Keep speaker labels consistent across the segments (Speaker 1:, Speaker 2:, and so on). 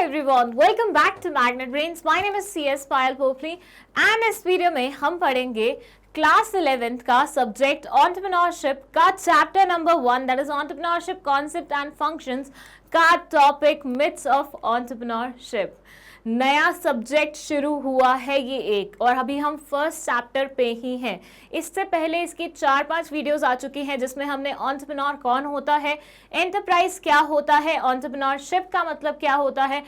Speaker 1: everyone, welcome back to Magnet Brains. My name is CS Payal Popli and इस video में हम पढ़ेंगे class 11th का subject entrepreneurship का chapter number 1 that is entrepreneurship concept and functions का topic myths of entrepreneurship. नया subject शुरू हुआ है ये एक, और अभी हम फर्स्ट चैप्टर पे ही हैं। इससे पहले इसकी 4-5 वीडियोस आ चुकी हैं जिसमें हमने एंटरप्रेन्योर कौन होता है, एंटरप्राइज क्या होता है, एंटरप्रेन्योरशिप का मतलब क्या होता है,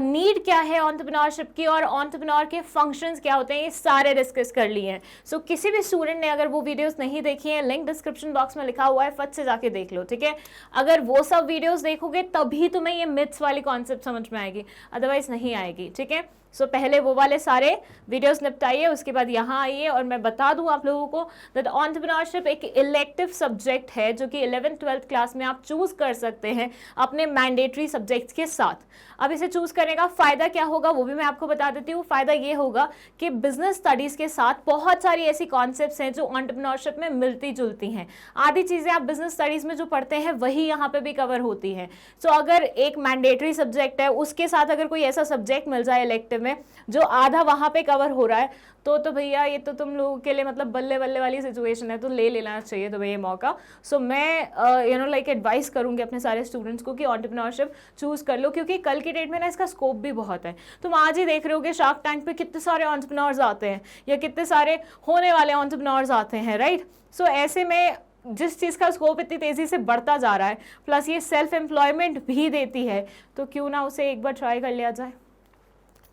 Speaker 1: नीड क्या है एंटरप्रेन्योरशिप की, और एंटरप्रेन्योर के फंक्शंस क्या होते हैं, ये सारे डिस्कस कर लिए हैं। सो किसी भी स्टूडेंट ने अगर वो वीडियोस नहीं देखी हैं, लिंक डिस्क्रिप्शन बॉक्स में लिखा हुआ है, फट से जाके देख लो, ठीक है। अगर वो सब वीडियोस देखोगे तभी तुम्हें ये मिथ्स वाली कॉन्सेप्ट समझ में आएगी, अदरवाइज नहीं आएगी, ठीक है। सो पहले वो वाले सारे वीडियोस निपटाइए, उसके बाद यहाँ आइए और मैं बता दूं आप लोगों को दैट एंटरप्रेन्योरशिप एक इलेक्टिव सब्जेक्ट है जो कि 11th-12th क्लास में आप चूज कर सकते हैं अपने मैंडेटरी सब्जेक्ट्स के साथ। अब इसे चूज करने का फायदा क्या होगा वो भी मैं आपको बता देती हूँ। फायदा ये होगा कि बिजनेस स्टडीज के साथ बहुत सारी ऐसी कॉन्सेप्ट्स हैं जो एंटरप्रेन्योरशिप में मिलती जुलती हैं। आधी चीजें आप बिजनेस स्टडीज में जो पढ़ते हैं वही यहाँ पे भी कवर होती हैं। सो अगर एक मैंडेटरी सब्जेक्ट है उसके साथ अगर कोई ऐसा सब्जेक्ट मिल जाए इलेक्टिव में जो आधा वहां पे कवर हो रहा है तो भैया ये तो तुम लोगों के लिए मतलब बल्ले बल्ले वाली सिचुएशन है, तो ले लेना चाहिए तुम्हें ये मौका। सो मैं एडवाइस करूंगी अपने सारे स्टूडेंट्स को कि एंटरप्रेन्योरशिप चूज कर लो, क्योंकि कल की डेट में ना इसका स्कोप भी बहुत है। तुम आज ही देख रहे हो कि शार्क टैंक पे कितने सारे एंटरप्रेन्योर्स आते हैं या कितने सारे होने वाले एंटरप्रेन्योर्स आते हैं, राइट। सो ऐसे में जिस चीज़ का स्कोप इतनी तेज़ी से बढ़ता जा रहा है, प्लस ये सेल्फ एम्प्लॉयमेंट भी देती है, तो क्यों ना उसे एक बार ट्राई कर लिया जाए।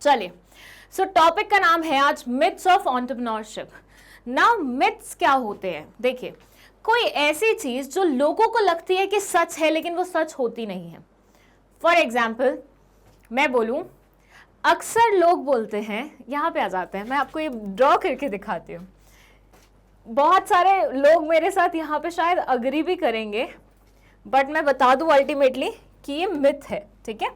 Speaker 1: चलिए, सो टॉपिक का नाम है आज myths of entrepreneurship. Now myths क्या होते हैं? देखिए, कोई ऐसी चीज जो लोगों को लगती है कि सच है लेकिन वो सच होती नहीं है। फॉर एग्जाम्पल मैं बोलूं, अक्सर लोग बोलते हैं, यहां पे आ जाते हैं, मैं आपको ये ड्रॉ करके दिखाती हूँ। बहुत सारे लोग मेरे साथ यहाँ पे शायद अग्री भी करेंगे, बट मैं बता दूं अल्टीमेटली कि ये मिथ है, ठीक है।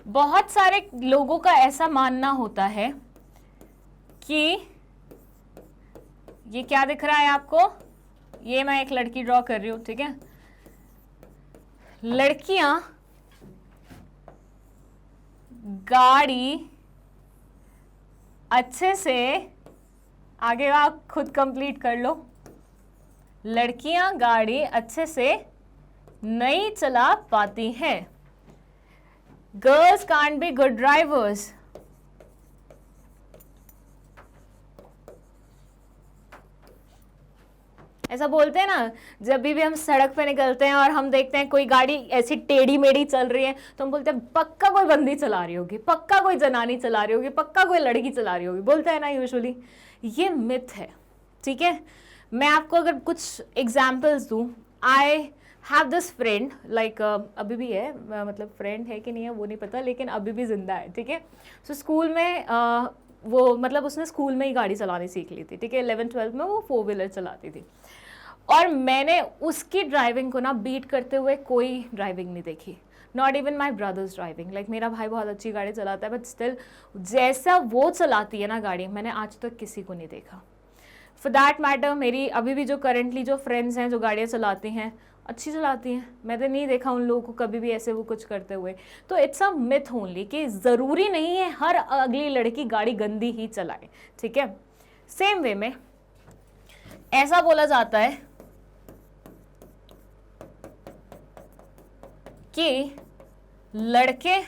Speaker 1: बहुत सारे लोगों का ऐसा मानना होता है कि ये क्या दिख रहा है आपको, ये मैं एक लड़की ड्रॉ कर रही हूं, ठीक है। लड़कियां गाड़ी अच्छे से, आगे आप खुद कंप्लीट कर लो, लड़कियां गाड़ी अच्छे से नहीं चला पाती हैं। Girls can't be good drivers. ऐसा बोलते हैं ना, जब भी हम सड़क पे निकलते हैं और हम देखते हैं कोई गाड़ी ऐसी टेढ़ी मेढ़ी चल रही है तो हम बोलते हैं पक्का कोई बंदी चला रही होगी, पक्का कोई जनानी चला रही होगी, पक्का कोई लड़की चला रही होगी, बोलते हैं ना यूजुअली। ये मिथ है, ठीक है। मैं आपको अगर कुछ एग्जाम्पल्स दूं, I have this friend like अभी भी है, मतलब फ्रेंड है कि नहीं है वो नहीं पता, लेकिन अभी भी जिंदा है, ठीक है। सो स्कूल में वो मतलब उसने स्कूल में ही गाड़ी चलानी सीख ली थी, ठीक है। 11th-12th में वो 4 व्हीलर चलाती थी, और मैंने उसकी ड्राइविंग को ना बीट करते हुए कोई ड्राइविंग नहीं देखी, not even my brothers driving. Like मेरा भाई बहुत अच्छी गाड़ी चलाता है, बट स्टिल जैसा वो चलाती है ना गाड़ी, मैंने आज तक किसी को नहीं देखा। फॉर दैट मैटर मेरी अभी भी जो करंटली जो फ्रेंड्स हैं जो गाड़ियाँ चलाती हैं अच्छी चलाती हैं, मैंने नहीं देखा उन लोगों को कभी भी ऐसे वो कुछ करते हुए। तो इट्स अ मिथ ओनली कि ज़रूरी नहीं है हर अगली लड़की गाड़ी गंदी ही चलाए, ठीक है। सेम वे में ऐसा बोला जाता है कि लड़के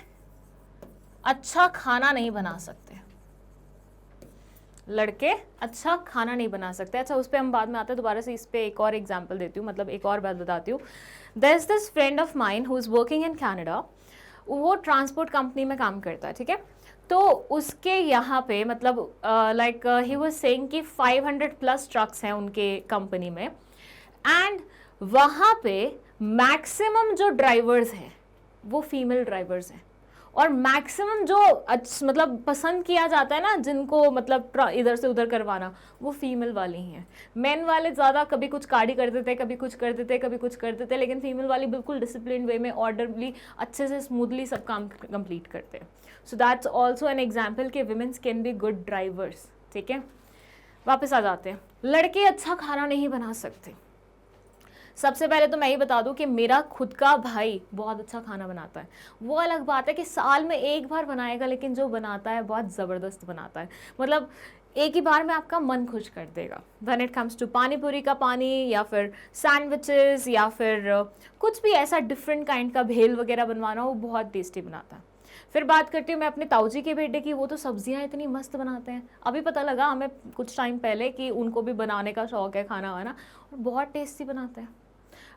Speaker 1: अच्छा खाना नहीं बना सकते, लड़के अच्छा खाना नहीं बना सकते। अच्छा, उस पर हम बाद में आते हैं, दोबारा से इस पे एक और एग्जांपल देती हूँ, मतलब एक और बात बताती हूँ। There is this friend of mine who is working in Canada, वो ट्रांसपोर्ट कंपनी में काम करता है, ठीक है। तो उसके यहाँ पे मतलब लाइक ही वाज सेइंग कि 500+ ट्रक्स हैं उनके कंपनी में, एंड वहाँ पे मैक्सिमम जो ड्राइवर्स हैं वो फीमेल ड्राइवर्स हैं, और मैक्सिमम जो मतलब पसंद किया जाता है ना जिनको मतलब इधर से उधर करवाना, वो फीमेल वाली ही हैं। मेन वाले ज़्यादा कभी कुछ गाड़ी कर देते, कभी कुछ कर देते, कभी कुछ कर देते, लेकिन फीमेल वाली बिल्कुल डिसिप्लिन वे में ऑर्डरली अच्छे से स्मूथली सब काम कंप्लीट करते हैं। So that's also an example कि women's can be good drivers, ठीक है। वापस आ जाते हैं, लड़के अच्छा खाना नहीं बना सकते। सबसे पहले तो मैं ये बता दूं कि मेरा खुद का भाई बहुत अच्छा खाना बनाता है। वो अलग बात है कि साल में एक बार बनाएगा, लेकिन जो बनाता है बहुत ज़बरदस्त बनाता है, मतलब एक ही बार में आपका मन खुश कर देगा। व्हेन इट कम्स टू पानी पूरी का पानी, या फिर सैंडविचेस, या फिर कुछ भी ऐसा डिफरेंट काइंड का भेल वगैरह बनवाना, वो बहुत टेस्टी बनाता है। फिर बात करती हूँ मैं अपने ताऊजी के बेटे की, वो तो सब्जियां इतनी मस्त बनाते हैं। अभी पता लगा हमें कुछ टाइम पहले कि उनको भी बनाने का शौक है खाना वाना, और बहुत टेस्टी बनाते हैं।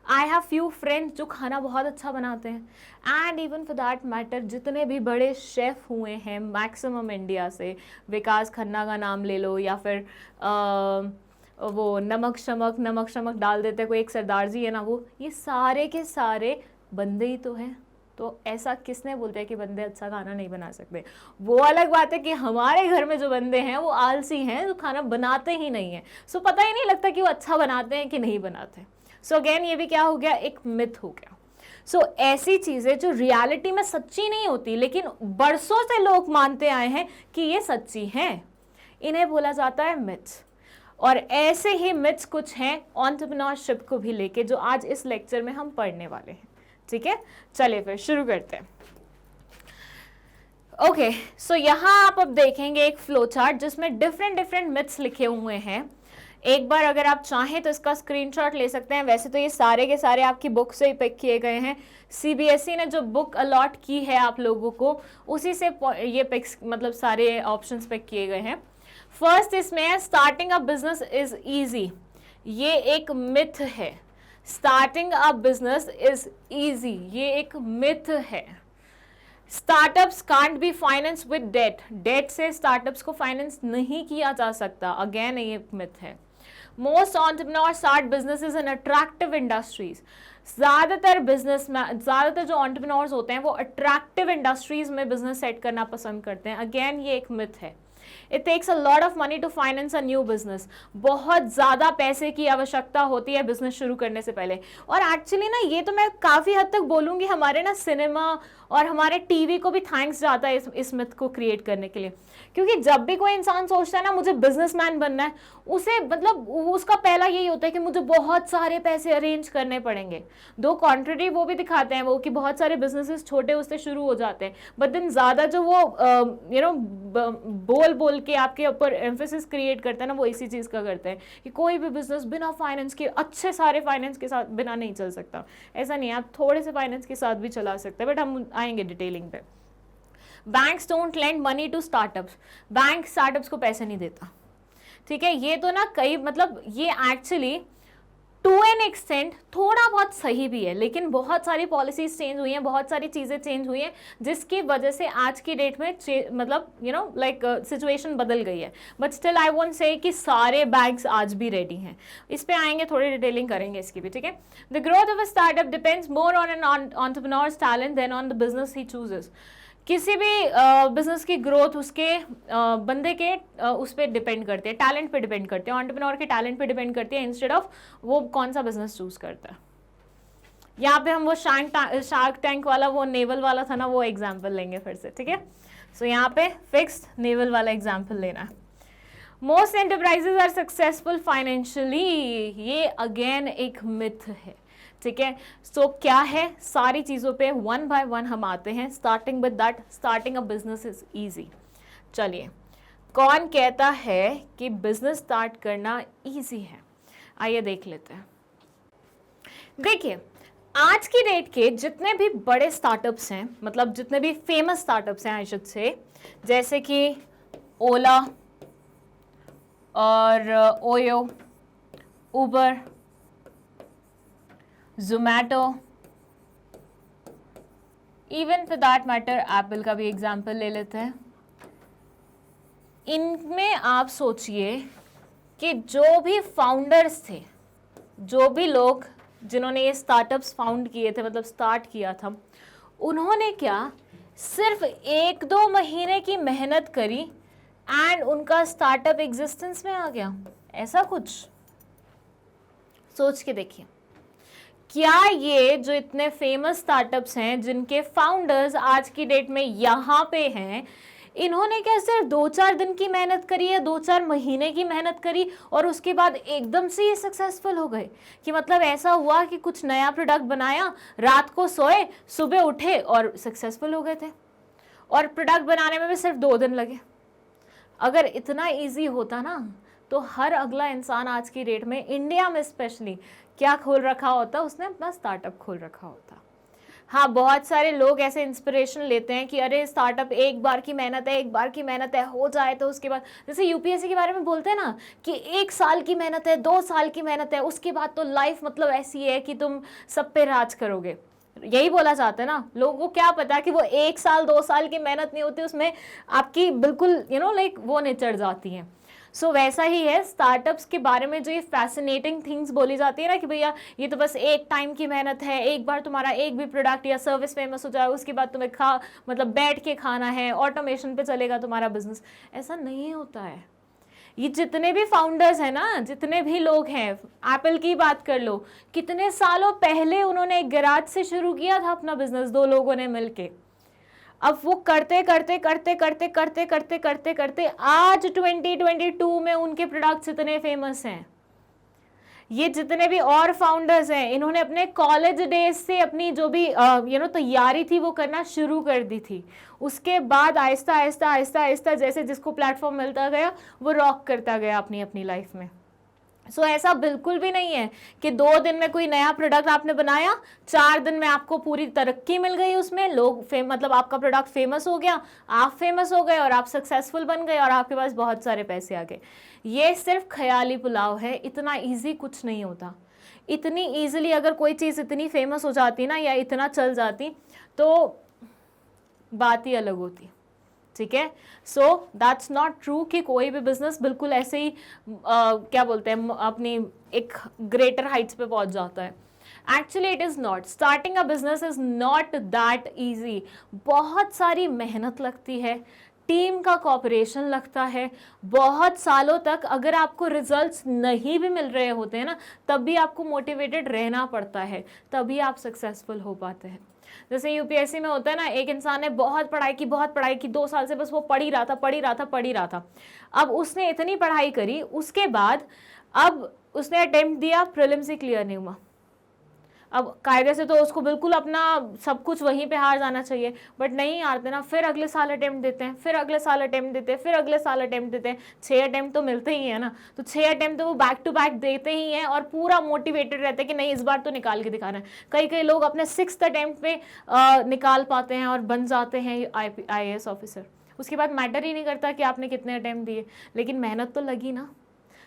Speaker 1: आई हैव फ्यू फ्रेंड्स जो खाना बहुत अच्छा बनाते हैं, and even for that matter जितने भी बड़े शेफ़ हुए हैं मैक्सिमम इंडिया से, विकास खन्ना का नाम ले लो, या फिर वो नमक शमक डाल देते कोई एक सरदार जी है ना, वो ये सारे के सारे बंदे ही तो हैं। तो ऐसा किसने बोलते हैं कि बंदे अच्छा खाना नहीं बना सकते? वो अलग बात है कि हमारे घर में जो बंदे हैं वो आलसी हैं, जो खाना बनाते ही नहीं हैं, सो पता ही नहीं लगता कि वो अच्छा बनाते हैं कि नहीं बनाते। सो अगेन ये भी क्या हो गया, एक मिथ हो गया। सो ऐसी चीज़ें जो रियलिटी में सच्ची नहीं होती, लेकिन बरसों से लोग मानते आए हैं कि ये सच्ची हैं, इन्हें बोला जाता है मिथ्स। और ऐसे ही मिथ्स कुछ हैं एंटरप्रेन्योरशिप को भी लेके, जो आज इस लेक्चर में हम पढ़ने वाले हैं। ठीक है, चलिए फिर शुरू करते हैं। ओके, सो यहाँ आप अब देखेंगे एक फ्लो चार्ट जिसमें डिफरेंट मिथ्स लिखे हुए हैं। एक बार अगर आप चाहें तो इसका स्क्रीनशॉट ले सकते हैं। वैसे तो ये सारे के सारे आपकी बुक से ही पिक किए गए हैं। सीबीएसई ने जो बुक अलॉट की है आप लोगों को, उसी से ये पिक्स, मतलब सारे ऑप्शंस पिक किए गए हैं। फर्स्ट इसमें है starting a business is easy. ये एक मिथ है, starting a business is easy, ये एक मिथ है। Startups can't be finance with debt, debt से स्टार्टअप्स को फाइनेंस नहीं किया जा सकता, अगेन ये मिथ है। Most entrepreneurs start businesses in attractive industries, ज़्यादातर जो एंटरप्रेन्योर्स होते हैं वो अट्रैक्टिव इंडस्ट्रीज में बिजनेस सेट करना पसंद करते हैं, अगेन ये एक मिथ है। It takes a lot of money to finance a new business, बहुत ज़्यादा पैसे की आवश्यकता होती है बिजनेस शुरू करने से पहले। और एक्चुअली ना ये तो मैं काफ़ी हद तक बोलूँगी हमारे ना सिनेमा और हमारे टीवी को भी थैंक्स जाता है इस मिथ को क्रिएट करने के लिए, क्योंकि जब भी कोई इंसान सोचता है ना मुझे बिजनेसमैन बनना है, उसे मतलब उसका पहला यही होता है कि मुझे बहुत सारे पैसे अरेंज करने पड़ेंगे। दो कॉन्ट्ररी वो भी दिखाते हैं वो कि बहुत सारे बिजनेसेस छोटे उससे शुरू हो जाते हैं, बट देन ज़्यादा जो वो बोल के आपके ऊपर एम्फेसिस क्रिएट करता है ना, वो इसी चीज़ का करते हैं कि कोई भी बिजनेस बिना फाइनेंस के, अच्छे सारे फाइनेंस के साथ बिना नहीं चल सकता। ऐसा नहीं है, आप थोड़े से फाइनेंस के साथ भी चला सकते हैं, बट हम आएंगे डिटेलिंग पे। Banks don't lend money to startups, bank startups को पैसे नहीं देता। ठीक है, ये तो ना कई, मतलब ये एक्चुअली टू एन एक्सटेंट थोड़ा बहुत सही भी है, लेकिन बहुत सारी पॉलिसीज चेंज हुई हैं, बहुत सारी चीज़ें चेंज हुई हैं, जिसकी वजह से आज की डेट में मतलब सिचुएशन बदल गई है। But still I won't say कि सारे बैंक्स आज भी रेडी हैं। इस पे आएंगे, थोड़ी डिटेलिंग करेंगे इसकी भी। ठीक है, the growth of a startup depends more on an entrepreneur's talent than on the business he chooses. किसी भी बिजनेस की ग्रोथ उसके बंदे के उस पर डिपेंड करती है, टैलेंट पे डिपेंड करती है, एंटरप्रेन्योर के टैलेंट पे डिपेंड करती है, इंस्टेड ऑफ वो कौन सा बिजनेस चूज करता है। यहाँ पे हम वो शार्क टैंक वाला, वो नेवल वाला था ना, वो एग्जाम्पल लेंगे फिर से। ठीक है, सो यहाँ पे फिक्स्ड नेवल वाला एग्जाम्पल लेना है। Most enterprises are successful financially, ये अगेन एक मिथ है। ठीक है, सो क्या है, सारी चीज़ों पे वन बाय वन हम आते हैं। Starting with that, starting a business is easy. चलिए, कौन कहता है कि बिजनेस स्टार्ट करना ईजी है? आइए देख लेते हैं। देखिए, आज की डेट के जितने भी बड़े स्टार्टअप्स हैं, मतलब जितने भी फेमस स्टार्टअप्स हैं आई शुड से, जैसे कि ओला और OYO, Uber, Zomato, even for that matter Apple का भी एग्जाम्पल ले लेते हैं। इनमें आप सोचिए कि जो भी फाउंडर्स थे, जो भी लोग जिन्होंने ये स्टार्टअप्स फाउंड किए थे, मतलब स्टार्ट किया था, उन्होंने क्या सिर्फ 1-2 महीने की मेहनत करी एंड उनका स्टार्टअप एग्जिस्टेंस में आ गया? ऐसा कुछ सोच के देखिए। क्या ये जो इतने फेमस स्टार्टअप्स हैं जिनके फाउंडर्स आज की डेट में यहाँ पे हैं, इन्होंने क्या सिर्फ 2-4 दिन की मेहनत करी है, 2-4 महीने की मेहनत करी और उसके बाद एकदम से ये सक्सेसफुल हो गए? कि मतलब ऐसा हुआ कि कुछ नया प्रोडक्ट बनाया, रात को सोए, सुबह उठे और सक्सेसफुल हो गए थे, और प्रोडक्ट बनाने में भी सिर्फ 2 दिन लगे। अगर इतना इजी होता ना तो हर अगला इंसान आज की डेट में, इंडिया में स्पेशली, क्या खोल रखा होता? उसने अपना स्टार्टअप खोल रखा होता। हाँ, बहुत सारे लोग ऐसे इंस्पिरेशन लेते हैं कि अरे स्टार्टअप एक बार की मेहनत है, एक बार की मेहनत है, हो जाए तो उसके बाद, जैसे यूपीएससी के बारे में बोलते हैं ना कि 1 साल की मेहनत है, 2 साल की मेहनत है, उसके बाद तो लाइफ मतलब ऐसी है कि तुम सब पे राज करोगे। यही बोला जाता है ना। लोगों को क्या पता कि वो 1 साल 2 साल की मेहनत नहीं होती, उसमें आपकी बिल्कुल लाइक वो निचड़ जाती है। सो वैसा ही है स्टार्टअप्स के बारे में, जो ये फैसिनेटिंग थिंग्स बोली जाती है ना कि भैया ये तो बस एक टाइम की मेहनत है, एक बार तुम्हारा एक भी प्रोडक्ट या सर्विस फेमस हो जाए, उसके बाद तुम्हें मतलब बैठ के खाना है, ऑटोमेशन पे चलेगा तुम्हारा बिजनेस। ऐसा नहीं होता है। ये जितने भी फाउंडर्स हैं ना, जितने भी लोग हैं, एप्पल की बात कर लो, कितने सालों पहले उन्होंने एक गैराज से शुरू किया था अपना बिजनेस, 2 लोगों ने मिलके। अब वो करते करते करते करते करते करते करते करते आज 2022 में उनके प्रोडक्ट्स इतने फेमस हैं। ये जितने भी और फाउंडर्स हैं, इन्होंने अपने कॉलेज डेज से अपनी जो भी तैयारी थी वो करना शुरू कर दी थी। उसके बाद आहिस्ता आहिस्ता आहिस्ता आहिस्ता जैसे जिसको प्लेटफॉर्म मिलता गया वो रॉक करता गया अपनी अपनी लाइफ में। सो ऐसा बिल्कुल भी नहीं है कि 2 दिन में कोई नया प्रोडक्ट आपने बनाया, 4 दिन में आपको पूरी तरक्की मिल गई, उसमें लोग मतलब आपका प्रोडक्ट फेमस हो गया, आप फेमस हो गए और आप सक्सेसफुल बन गए और आपके पास बहुत सारे पैसे आ गए। ये सिर्फ ख्याली पुलाव है। इतना इजी कुछ नहीं होता। इतनी ईजिली अगर कोई चीज़ इतनी फेमस हो जाती ना, या इतना चल जाती, तो बात ही अलग होती। ठीक है। सो दैट्स नॉट ट्रू कि कोई भी बिजनेस बिल्कुल ऐसे ही क्या बोलते हैं अपनी एक ग्रेटर हाइट्स पे पहुंच जाता है। Actually it is not. Starting a business is not that easy. बहुत सारी मेहनत लगती है, टीम का कोऑपरेशन लगता है। बहुत सालों तक अगर आपको रिजल्ट्स नहीं भी मिल रहे होते हैं ना, तब भी आपको मोटिवेटेड रहना पड़ता है, तभी आप सक्सेसफुल हो पाते हैं। जैसे यूपीएससी में होता है ना, एक इंसान ने बहुत पढ़ाई की 2 साल से बस वो पढ़ ही रहा था। अब उसने इतनी पढ़ाई करी, उसके बाद अब उसने अटेम्प्ट दिया, प्रीलिम्स ही क्लियर नहीं हुआ। अब कायदे से तो उसको बिल्कुल अपना सब कुछ वहीं पे हार जाना चाहिए, बट नहीं हारते ना। फिर अगले साल अटेम्प्ट देते हैं, फिर अगले साल अटेम्प्ट देते हैं, फिर अगले साल अटेम्प्ट देते हैं। 6 अटेम्प्ट तो मिलते ही है ना, तो 6 अटेम्प्ट तो वो बैक टू बैक देते ही हैं और पूरा मोटिवेटेड रहते हैं कि नहीं इस बार तो निकाल के दिखाना है। कई लोग अपने 6th अटेम्प्ट पे निकाल पाते हैं और बन जाते हैं IAS ऑफिसर। उसके बाद मैटर ही नहीं करता कि आपने कितने अटेम्प्ट दिए, लेकिन मेहनत तो लगी ना।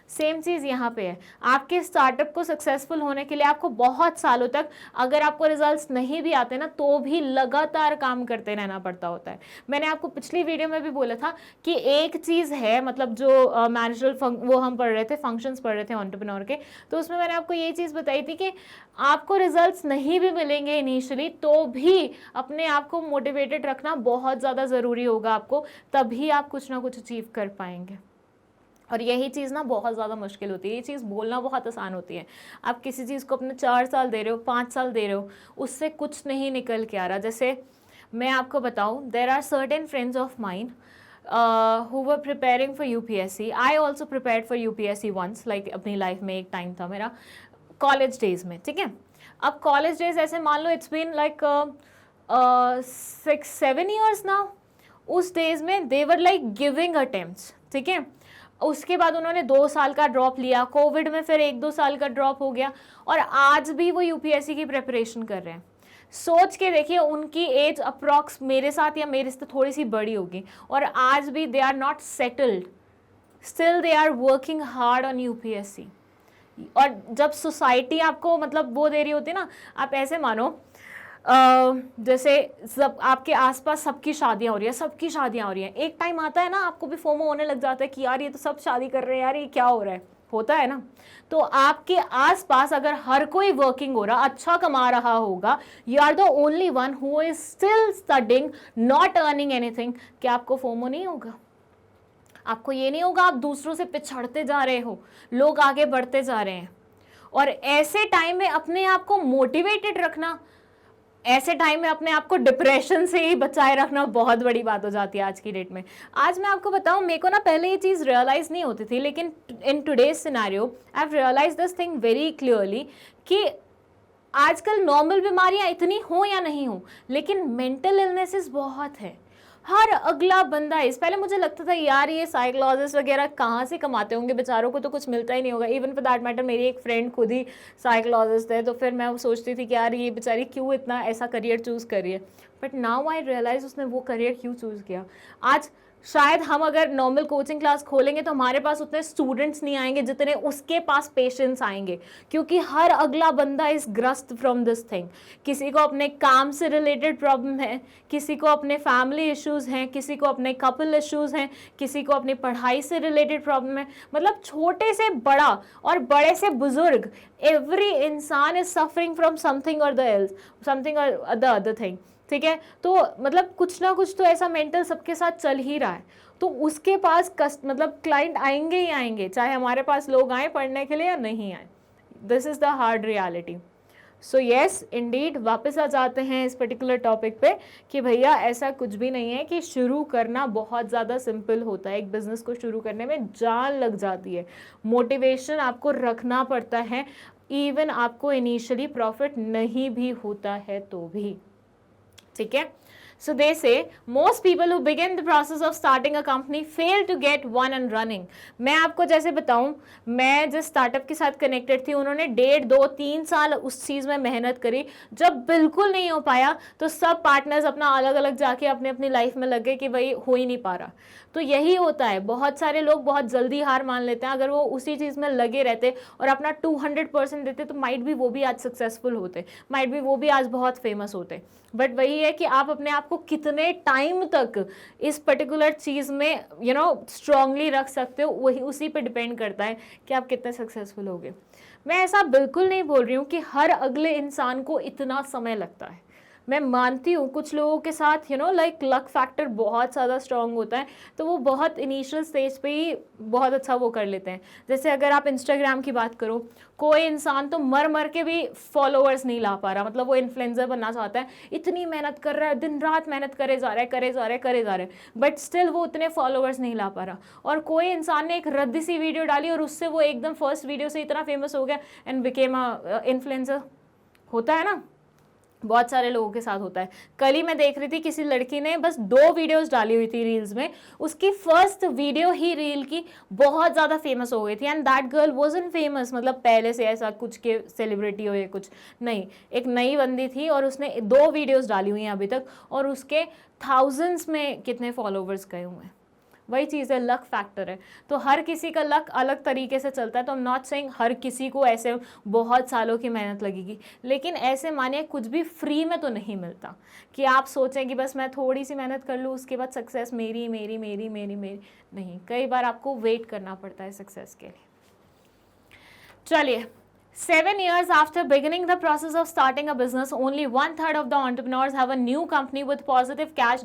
Speaker 1: सेम चीज़ यहाँ पे है। आपके स्टार्टअप को सक्सेसफुल होने के लिए आपको बहुत सालों तक, अगर आपको रिजल्ट्स नहीं भी आते ना, तो भी लगातार काम करते रहना पड़ता होता है। मैंने आपको पिछली वीडियो में भी बोला था कि एक चीज़ है, मतलब जो मैनेजरल वो हम पढ़ रहे थे, फंक्शंस पढ़ रहे थे एंटरप्रेन्योर के, तो उसमें मैंने आपको ये चीज़ बताई थी कि आपको रिजल्ट्स नहीं भी मिलेंगे इनिशियली, तो भी अपने आप को मोटिवेटेड रखना बहुत ज़्यादा ज़रूरी होगा आपको, तभी आप कुछ ना कुछ अचीव कर पाएंगे। और यही चीज़ ना बहुत ज़्यादा मुश्किल होती है। ये चीज़ बोलना बहुत आसान होती है। आप किसी चीज़ को अपने 4 साल दे रहे हो, 5 साल दे रहे हो, उससे कुछ नहीं निकल के आ रहा। जैसे मैं आपको बताऊँ, there are certain friends of mine who were preparing for UPSC. I also prepared for UPSC once, like अपनी लाइफ में एक टाइम था मेरा कॉलेज डेज में। ठीक है, अब कॉलेज डेज ऐसे मान लो it's been like 6-7 years now. उस डेज में they were like giving attempts. ठीक है, उसके बाद उन्होंने 2 साल का ड्रॉप लिया, कोविड में फिर 1-2 साल का ड्रॉप हो गया, और आज भी वो यूपीएससी की प्रिपरेशन कर रहे हैं। सोच के देखिए, उनकी एज अप्रॉक्स मेरे साथ या मेरे से थोड़ी सी बड़ी होगी, और आज भी they are not settled, still they are working hard on UPSC. और जब सोसाइटी आपको मतलब वो दे रही होती है ना, आप ऐसे मानो जैसे सब आपके आसपास सबकी शादियां हो रही है, एक टाइम आता है ना आपको भी फोमो होने लग जाता है कि यार ये तो सब शादी कर रहे हैं, यार ये क्या हो रहा है, होता है ना। तो आपके आसपास अगर हर कोई वर्किंग हो रहा, अच्छा कमा रहा होगा, you are the only one who is still studying, not earning anything, क्या आपको फोमो नहीं होगा? आपको ये नहीं होगा आप दूसरों से पिछड़ते जा रहे हो, लोग आगे बढ़ते जा रहे हैं। और ऐसे टाइम में अपने आप को मोटिवेटेड रखना, ऐसे टाइम में अपने आप को डिप्रेशन से ही बचाए रखना बहुत बड़ी बात हो जाती है आज की डेट में। आज मैं आपको बताऊं, मेरे को ना पहले ये चीज़ रियलाइज़ नहीं होती थी, लेकिन in today's scenario I have realize this thing very clearly कि आजकल नॉर्मल बीमारियां इतनी हो या नहीं हो, लेकिन मेंटल इलनेसेस बहुत है। हर अगला बंदा इस, पहले मुझे लगता था यार ये साइकोलॉजिस्ट वगैरह कहाँ से कमाते होंगे, बेचारों को तो कुछ मिलता ही नहीं होगा। इवन फॉर दैट मैटर मेरी एक फ्रेंड खुद ही साइकोलॉजिस्ट है, तो फिर मैं सोचती थी कि यार ये बेचारी क्यों इतना ऐसा करियर चूज़ कर रही है। बट नाउ आई रियलाइज उसने वो करियर क्यों चूज़ किया। आज शायद हम अगर नॉर्मल कोचिंग क्लास खोलेंगे तो हमारे पास उतने स्टूडेंट्स नहीं आएंगे जितने उसके पास पेशेंट्स आएंगे, क्योंकि हर अगला बंदा इज ग्रस्त फ्रॉम दिस थिंग। किसी को अपने काम से रिलेटेड प्रॉब्लम है, किसी को अपने फैमिली इश्यूज हैं, किसी को अपने कपल इश्यूज हैं, किसी को अपनी पढ़ाई से रिलेटेड प्रॉब्लम है। मतलब छोटे से बड़ा और बड़े से बुजुर्ग, एवरी इंसान इज सफरिंग फ्रॉम समथिंग और द एल्स, समथिंग और द अदर थिंग। ठीक है, तो मतलब कुछ ना कुछ तो ऐसा मेंटल सबके साथ चल ही रहा है। तो उसके पास मतलब क्लाइंट आएंगे ही आएंगे, चाहे हमारे पास लोग आए पढ़ने के लिए या नहीं आए। This is the hard reality. So yes Indeed, वापस आ जाते हैं इस पर्टिकुलर टॉपिक पे कि भैया ऐसा कुछ भी नहीं है कि शुरू करना बहुत ज़्यादा सिंपल होता है। एक बिजनेस को शुरू करने में जान लग जाती है, मोटिवेशन आपको रखना पड़ता है, इवन आपको इनिशियली प्रॉफिट नहीं भी होता है तो भी। ठीक है, so they say most people who begin the process of starting a company fail to get one and running। मैं आपको जैसे बताऊं, मैं जिस स्टार्टअप के साथ कनेक्टेड थी उन्होंने 1.5, 2, 3 साल उस चीज़ में मेहनत करी। जब बिल्कुल नहीं हो पाया तो सब पार्टनर्स अपना अलग अलग जाके अपने अपनी लाइफ में लगे कि भाई हो ही नहीं पा रहा। तो यही होता है, बहुत सारे लोग बहुत जल्दी हार मान लेते हैं। अगर वो उसी चीज़ में लगे रहते और अपना 200% देते तो माइट भी वो भी आज सक्सेसफुल होते, माइट भी वो भी आज बहुत फेमस होते। बट वही है कि आप अपने आप को कितने टाइम तक इस पर्टिकुलर चीज़ में स्ट्रांगली रख सकते हो, वही उसी पे डिपेंड करता है कि आप कितने सक्सेसफुल होगे। मैं ऐसा बिल्कुल नहीं बोल रही हूँ कि हर अगले इंसान को इतना समय लगता है। मैं मानती हूँ कुछ लोगों के साथ लाइक लक फैक्टर बहुत ज़्यादा स्ट्रांग होता है, तो वो बहुत इनिशियल स्टेज पे ही बहुत अच्छा वो कर लेते हैं। जैसे अगर आप इंस्टाग्राम की बात करो, कोई इंसान तो मर मर के भी फॉलोअर्स नहीं ला पा रहा, मतलब वो इन्फ्लुएंसर बनना चाहता है, इतनी मेहनत कर रहा है, दिन रात मेहनत करे जा रहा है, बट स्टिल वो उतने फॉलोअर्स नहीं ला पा रहा। और कोई इंसान ने एक रद्दी सी वीडियो डाली और उससे वो एकदम फर्स्ट वीडियो से इतना फेमस हो गया एंड बिकेम अ इन्फ्लुएंसर। होता है ना, बहुत सारे लोगों के साथ होता है। कल ही मैं देख रही थी, किसी लड़की ने बस 2 वीडियोस डाली हुई थी रील्स में, उसकी फर्स्ट वीडियो ही रील की बहुत ज़्यादा फेमस हो गई थी। And that girl wasn't famous, मतलब पहले से ऐसा कुछ के सेलिब्रिटी हो या कुछ नहीं, एक नई बंदी थी और उसने 2 वीडियोस डाली हुई हैं अभी तक, और उसके थाउजेंड्स में कितने फॉलोवर्स गए हुए हैं। वही चीज़ है, लक फैक्टर है। तो हर किसी का लक अलग तरीके से चलता है। तो आई एम नॉट सेइंग हर किसी को ऐसे बहुत सालों की मेहनत लगेगी, लेकिन ऐसे मानिए कुछ भी फ्री में तो नहीं मिलता कि आप सोचें कि बस मैं थोड़ी सी मेहनत कर लूँ उसके बाद सक्सेस मेरी मेरी मेरी मेरी मेरी नहीं, कई बार आपको वेट करना पड़ता है सक्सेस के लिए। चलिए, 7 years after beginning the process of starting a business, only 1/3 of the entrepreneurs have a new company with positive cash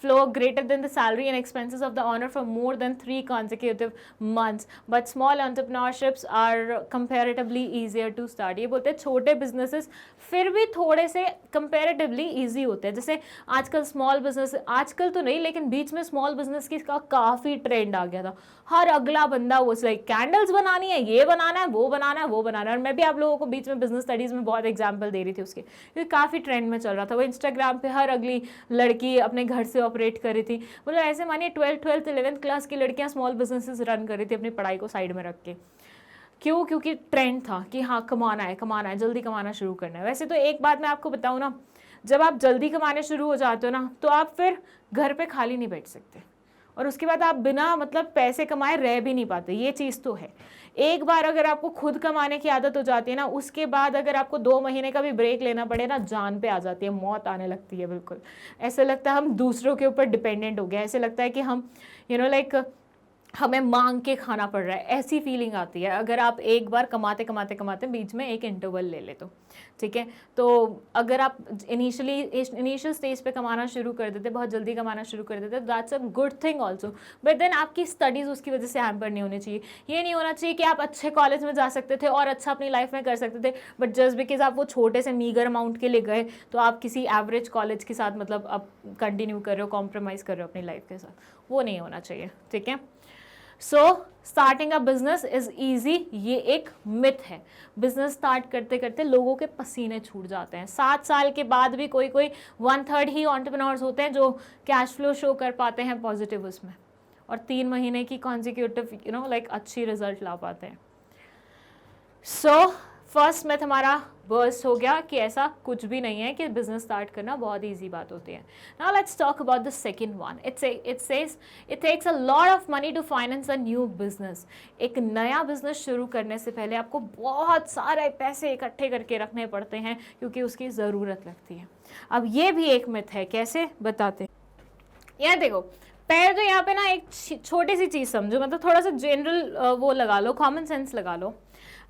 Speaker 1: flow greater than the salary and expenses of the owner for more than 3 consecutive months. But small entrepreneurships are comparatively easier to start. ये बोलते हैं छोटे businesses फिर भी थोड़े से comparatively easy होते हैं। जैसे आजकल स्मॉल बिजनेस, आजकल तो नहीं लेकिन बीच में स्मॉल बिजनेस की का काफ़ी ट्रेंड आ गया था। हर अगला बंदा वो लाइक कैंडल्स बनानी है, ये बनाना है, वो बनाना है, वो बनाना है। और मैं भी आप लोगों को बीच में बिजनेस स्टडीज़ में बहुत एग्जांपल दे रही थी उसके, क्योंकि काफ़ी ट्रेंड में चल रहा था। वो इंस्टाग्राम पे हर अगली लड़की अपने घर से ऑपरेट कर रही थी। मतलब ऐसे मानिए 12th 11th क्लास की लड़कियाँ स्मॉल बिजनेसेस रन कर रही थी अपनी पढ़ाई को साइड में रख के। क्यों? क्योंकि ट्रेंड था कि हाँ कमाना है, जल्दी कमाना शुरू करना है। वैसे तो एक बात मैं आपको बताऊँ ना, जब आप जल्दी कमाने शुरू हो जाते हो ना, तो आप फिर घर पे खाली नहीं बैठ सकते, और उसके बाद आप बिना मतलब पैसे कमाए रह भी नहीं पाते। ये चीज़ तो है। एक बार अगर आपको खुद कमाने की आदत हो जाती है ना, उसके बाद अगर आपको 2 महीने का भी ब्रेक लेना पड़े ना, जान पे आ जाती है, मौत आने लगती है। बिल्कुल ऐसे लगता है हम दूसरों के ऊपर डिपेंडेंट हो गए। ऐसे लगता है कि हम लाइक हमें मांग के खाना पड़ रहा है, ऐसी फीलिंग आती है अगर आप एक बार कमाते कमाते कमाते बीच में एक इंटरवल ले ले तो, ठीक है। तो अगर आप इनिशियल स्टेज पे कमाना शुरू कर देते, बहुत जल्दी कमाना शुरू कर देते, that's a good thing also, but then आपकी स्टडीज़ उसकी वजह से हैम्पर नहीं होनी चाहिए। ये नहीं होना चाहिए कि आप अच्छे कॉलेज में जा सकते थे और अच्छा अपनी लाइफ में कर सकते थे, बट जस्ट बिकॉज आप वो छोटे से मीगर अमाउंट के लिए गए तो आप किसी एवरेज कॉलेज के साथ मतलब आप कंटिन्यू कर रहे हो, कॉम्प्रोमाइज़ कर रहे हो अपनी लाइफ के साथ, वो नहीं होना चाहिए, ठीक है। So starting a business is easy, ये एक मिथ है। बिजनेस स्टार्ट करते करते लोगों के पसीने छूट जाते हैं। 7 साल के बाद भी कोई 1/3 ही एंटरप्रेन्योर्स होते हैं जो कैश फ्लो शो कर पाते हैं पॉजिटिव उसमें, और 3 महीने की कॉन्जिक्यूटिव लाइक अच्छी रिजल्ट ला पाते हैं। सो फर्स्ट मिथ हमारा बर्स्ट हो गया कि ऐसा कुछ भी नहीं है कि बिजनेस स्टार्ट करना बहुत इजी बात होती है। Now let's talk about the second one. It says it takes a lot of money to finance a new business. एक नया बिजनेस शुरू करने से पहले आपको बहुत सारे पैसे इकट्ठे करके रखने पड़ते हैं क्योंकि उसकी ज़रूरत लगती है। अब ये भी एक मिथ है, कैसे बताते हैं। यार देखो, पहले तो यहाँ पे ना एक छोटी सी चीज़ समझो, मतलब थोड़ा सा जनरल वो लगा लो, कॉमन सेंस लगा लो।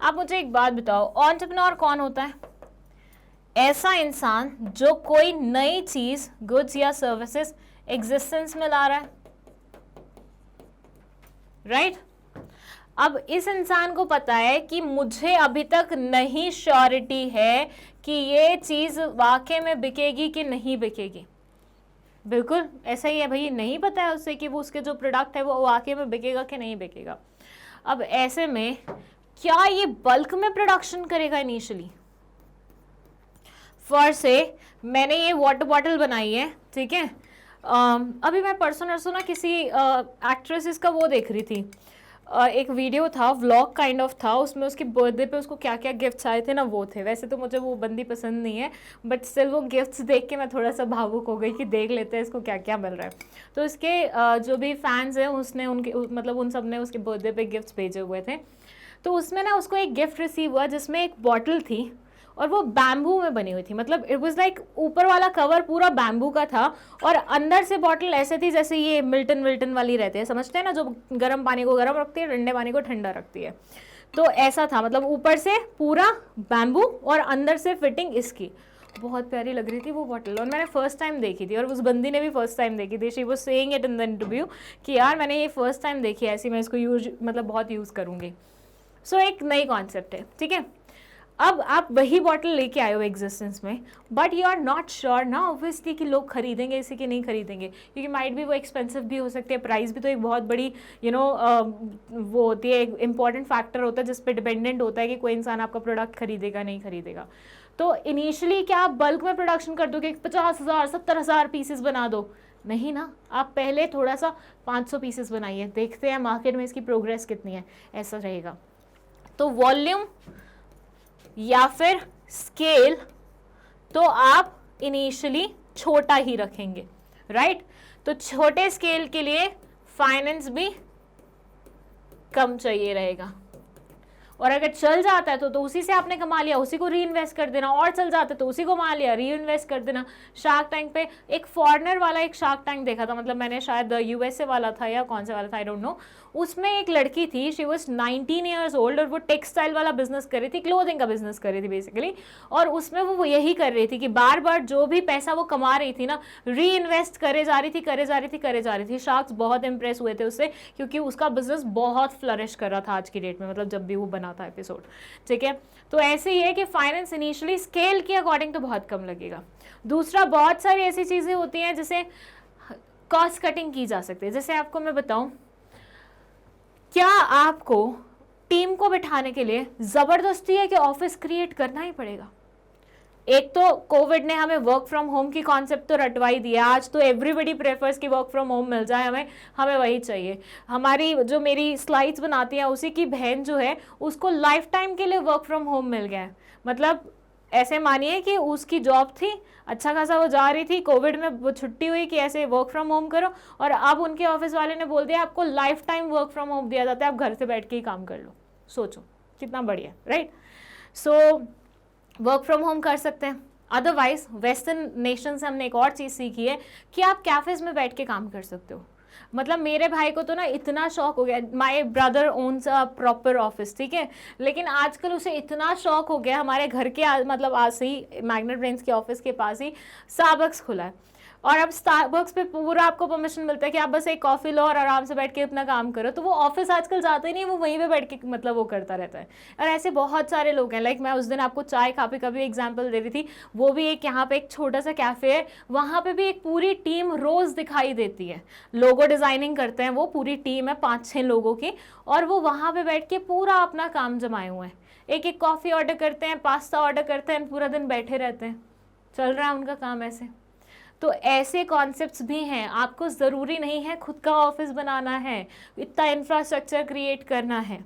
Speaker 1: आप मुझे एक बात बताओ, एंटरप्रेन्योर कौन होता है? ऐसा इंसान जो कोई नई चीज, गुड्स या सर्विसेज एग्जिस्टेंस में ला रहा है, राइट? अब इस इंसान को पता है कि मुझे अभी तक नहीं श्योरिटी है कि ये चीज वाकई में बिकेगी कि नहीं बिकेगी। बिल्कुल ऐसा ही है भाई, नहीं पता है उससे कि वो उसके जो प्रोडक्ट है वो वाकई में बिकेगा कि नहीं बिकेगा। अब ऐसे में क्या ये बल्क में प्रोडक्शन करेगा इनिशियली? फॉर से मैंने ये वाटर बॉटल बनाई है, ठीक है। अभी मैं परसों नरसों ना किसी एक्ट्रेसेस का वो देख रही थी, एक वीडियो था, व्लॉग काइंड ऑफ था, उसमें उसकी बर्थडे पे उसको क्या क्या गिफ्ट्स आए थे ना, वो थे। वैसे तो मुझे वो बंदी पसंद नहीं है, बट स्टिल वो गिफ्ट्स देख के मैं थोड़ा सा भावुक हो गई कि देख लेते हैं इसको क्या क्या मिल रहा है। तो इसके जो भी फैंस हैं उसने उनके मतलब उन सब ने उसके बर्थडे पे गिफ्ट्स भेजे हुए थे। तो उसमें ना उसको एक गिफ्ट रिसीव हुआ जिसमें एक बॉटल थी और वो बैम्बू में बनी हुई थी, मतलब इट वाज लाइक ऊपर वाला कवर पूरा बैम्बू का था और अंदर से बॉटल ऐसे थी जैसे ये मिल्टन वाली रहते हैं, समझते हैं ना, जो गर्म पानी को गर्म रखती है, ठंडे पानी को ठंडा रखती है। तो ऐसा था, मतलब ऊपर से पूरा बैम्बू और अंदर से फिटिंग इसकी। बहुत प्यारी लग रही थी वो बॉटल, और मैंने फर्स्ट टाइम देखी थी और उस बंदी ने भी फर्स्ट टाइम देखी थी। She was saying it in the interview कि यार मैंने ये फर्स्ट टाइम देखी है ऐसी, मैं इसको मतलब बहुत यूज़ करूँगी। सो एक नई कॉन्सेप्ट है, ठीक है। अब आप वही बॉटल लेके आए हो एग्जिस्टेंस में, but you are not sure ना ऑब्वियसली कि लोग खरीदेंगे इसे कि नहीं खरीदेंगे, क्योंकि माइट भी वो एक्सपेंसिव भी हो सकती है, प्राइस भी तो एक बहुत बड़ी वो होती है, एक इंपॉर्टेंट फैक्टर होता है जिस पे डिपेंडेंट होता है कि कोई इंसान आपका प्रोडक्ट खरीदेगा नहीं खरीदेगा। तो इनिशियली क्या आप बल्क में प्रोडक्शन कर दोगे, 50,000 70,000 पीसेस बना दो? नहीं ना, आप पहले थोड़ा सा 500 पीसेस बनाइए, देखते हैं मार्केट में इसकी प्रोग्रेस कितनी है, ऐसा रहेगा। तो वॉल्यूम या फिर स्केल तो आप इनिशियली छोटा ही रखेंगे, राइट? तो छोटे स्केल के लिए फाइनेंस भी कम चाहिए रहेगा, और अगर चल जाता है तो उसी से आपने कमा लिया, उसी को री इन्वेस्ट कर देना, और चल जाता है तो उसी को कमा लिया, री इन्वेस्ट कर देना। शार्क टैंक पे एक फॉरेनर वाला एक शार्क टैंक देखा था, मतलब मैंने शायद यूएसए वाला था या कौन से वाला था, आई डोंट नो। उसमें एक लड़की थी, शी वाज 19 ईयर्स ओल्ड, और वो टेक्सटाइल वाला बिजनेस कर रही थी, क्लोथिंग का बिजनेस कर रही थी बेसिकली। और उसमें वो यही कर रही थी कि बार बार जो भी पैसा वो कमा रही थी ना, री इन्वेस्ट करे जा रही थी। शार्क्स बहुत इंप्रेस हुए थे उससे, क्योंकि उसका बिजनेस बहुत फ्लरिश कर रहा था आज की डेट में, मतलब जब भी वो बना था एपिसोड, ठीक है। तो ऐसे ही है कि फाइनेंस इनिशियली स्केल के अकॉर्डिंग तो बहुत कम लगेगा। दूसरा, बहुत सारी ऐसी चीजें होती हैं जिसे कॉस्ट कटिंग की जा सकती है। जैसे आपको मैं बताऊं, क्या आपको टीम को बिठाने के लिए जबरदस्ती है कि ऑफिस क्रिएट करना ही पड़ेगा? एक तो कोविड ने हमें वर्क फ्रॉम होम की कॉन्सेप्ट तो रटवाई दिया, आज तो एवरीबडी प्रेफर्स कि वर्क फ्रॉम होम मिल जाए, हमें वही चाहिए। हमारी जो मेरी स्लाइड्स बनाती है उसी की बहन जो है, उसको लाइफ टाइम के लिए वर्क फ्रॉम होम मिल गया है। मतलब ऐसे मानिए कि उसकी जॉब थी, अच्छा खासा वो जा रही थी, कोविड में वो छुट्टी हुई कि ऐसे वर्क फ्रॉम होम करो, और अब उनके ऑफिस वाले ने बोल दिया आपको life time work from home दिया जाता है, आप घर से बैठ के ही काम कर लो। सोचो कितना बढ़िया, right? So work from home कर सकते हैं। अदरवाइज वेस्टर्न नेशन से हमने एक और चीज़ सीखी है कि आप कैफेज में बैठ के काम कर सकते हो। मतलब मेरे भाई को तो ना इतना शौक हो गया, my brother owns a proper office, ठीक है, लेकिन आजकल उसे इतना शौक हो गया, हमारे घर के मतलब आज से ही मैग्नेट ब्रेन्स के ऑफिस के पास ही स्टारबक्स खुला है, और अब स्टारबक्स पे पूरा आपको परमिशन मिलता है कि आप बस एक कॉफ़ी लो और आराम से बैठ के अपना काम करो। तो वो ऑफिस आजकल जाता ही नहीं, वो वहीं पे बैठ के मतलब वो करता रहता है। और ऐसे बहुत सारे लोग हैं, लाइक मैं उस दिन आपको चाय काफ़ी का भी एग्जाम्पल दे रही थी, वो भी एक यहाँ पे एक छोटा सा कैफ़े है, वहाँ पे भी एक पूरी टीम रोज़ दिखाई देती है, लोगो डिज़ाइनिंग करते हैं, वो पूरी टीम है 5-6 लोगों की, और वो वहाँ पर बैठ के पूरा अपना काम जमाए हुए हैं, एक एक कॉफ़ी ऑर्डर करते हैं, पास्ता ऑर्डर करते हैं, पूरा दिन बैठे रहते हैं, चल रहा है उनका काम ऐसे। तो ऐसे कॉन्सेप्ट्स भी हैं, आपको ज़रूरी नहीं है खुद का ऑफिस बनाना है, इतना इंफ्रास्ट्रक्चर क्रिएट करना है,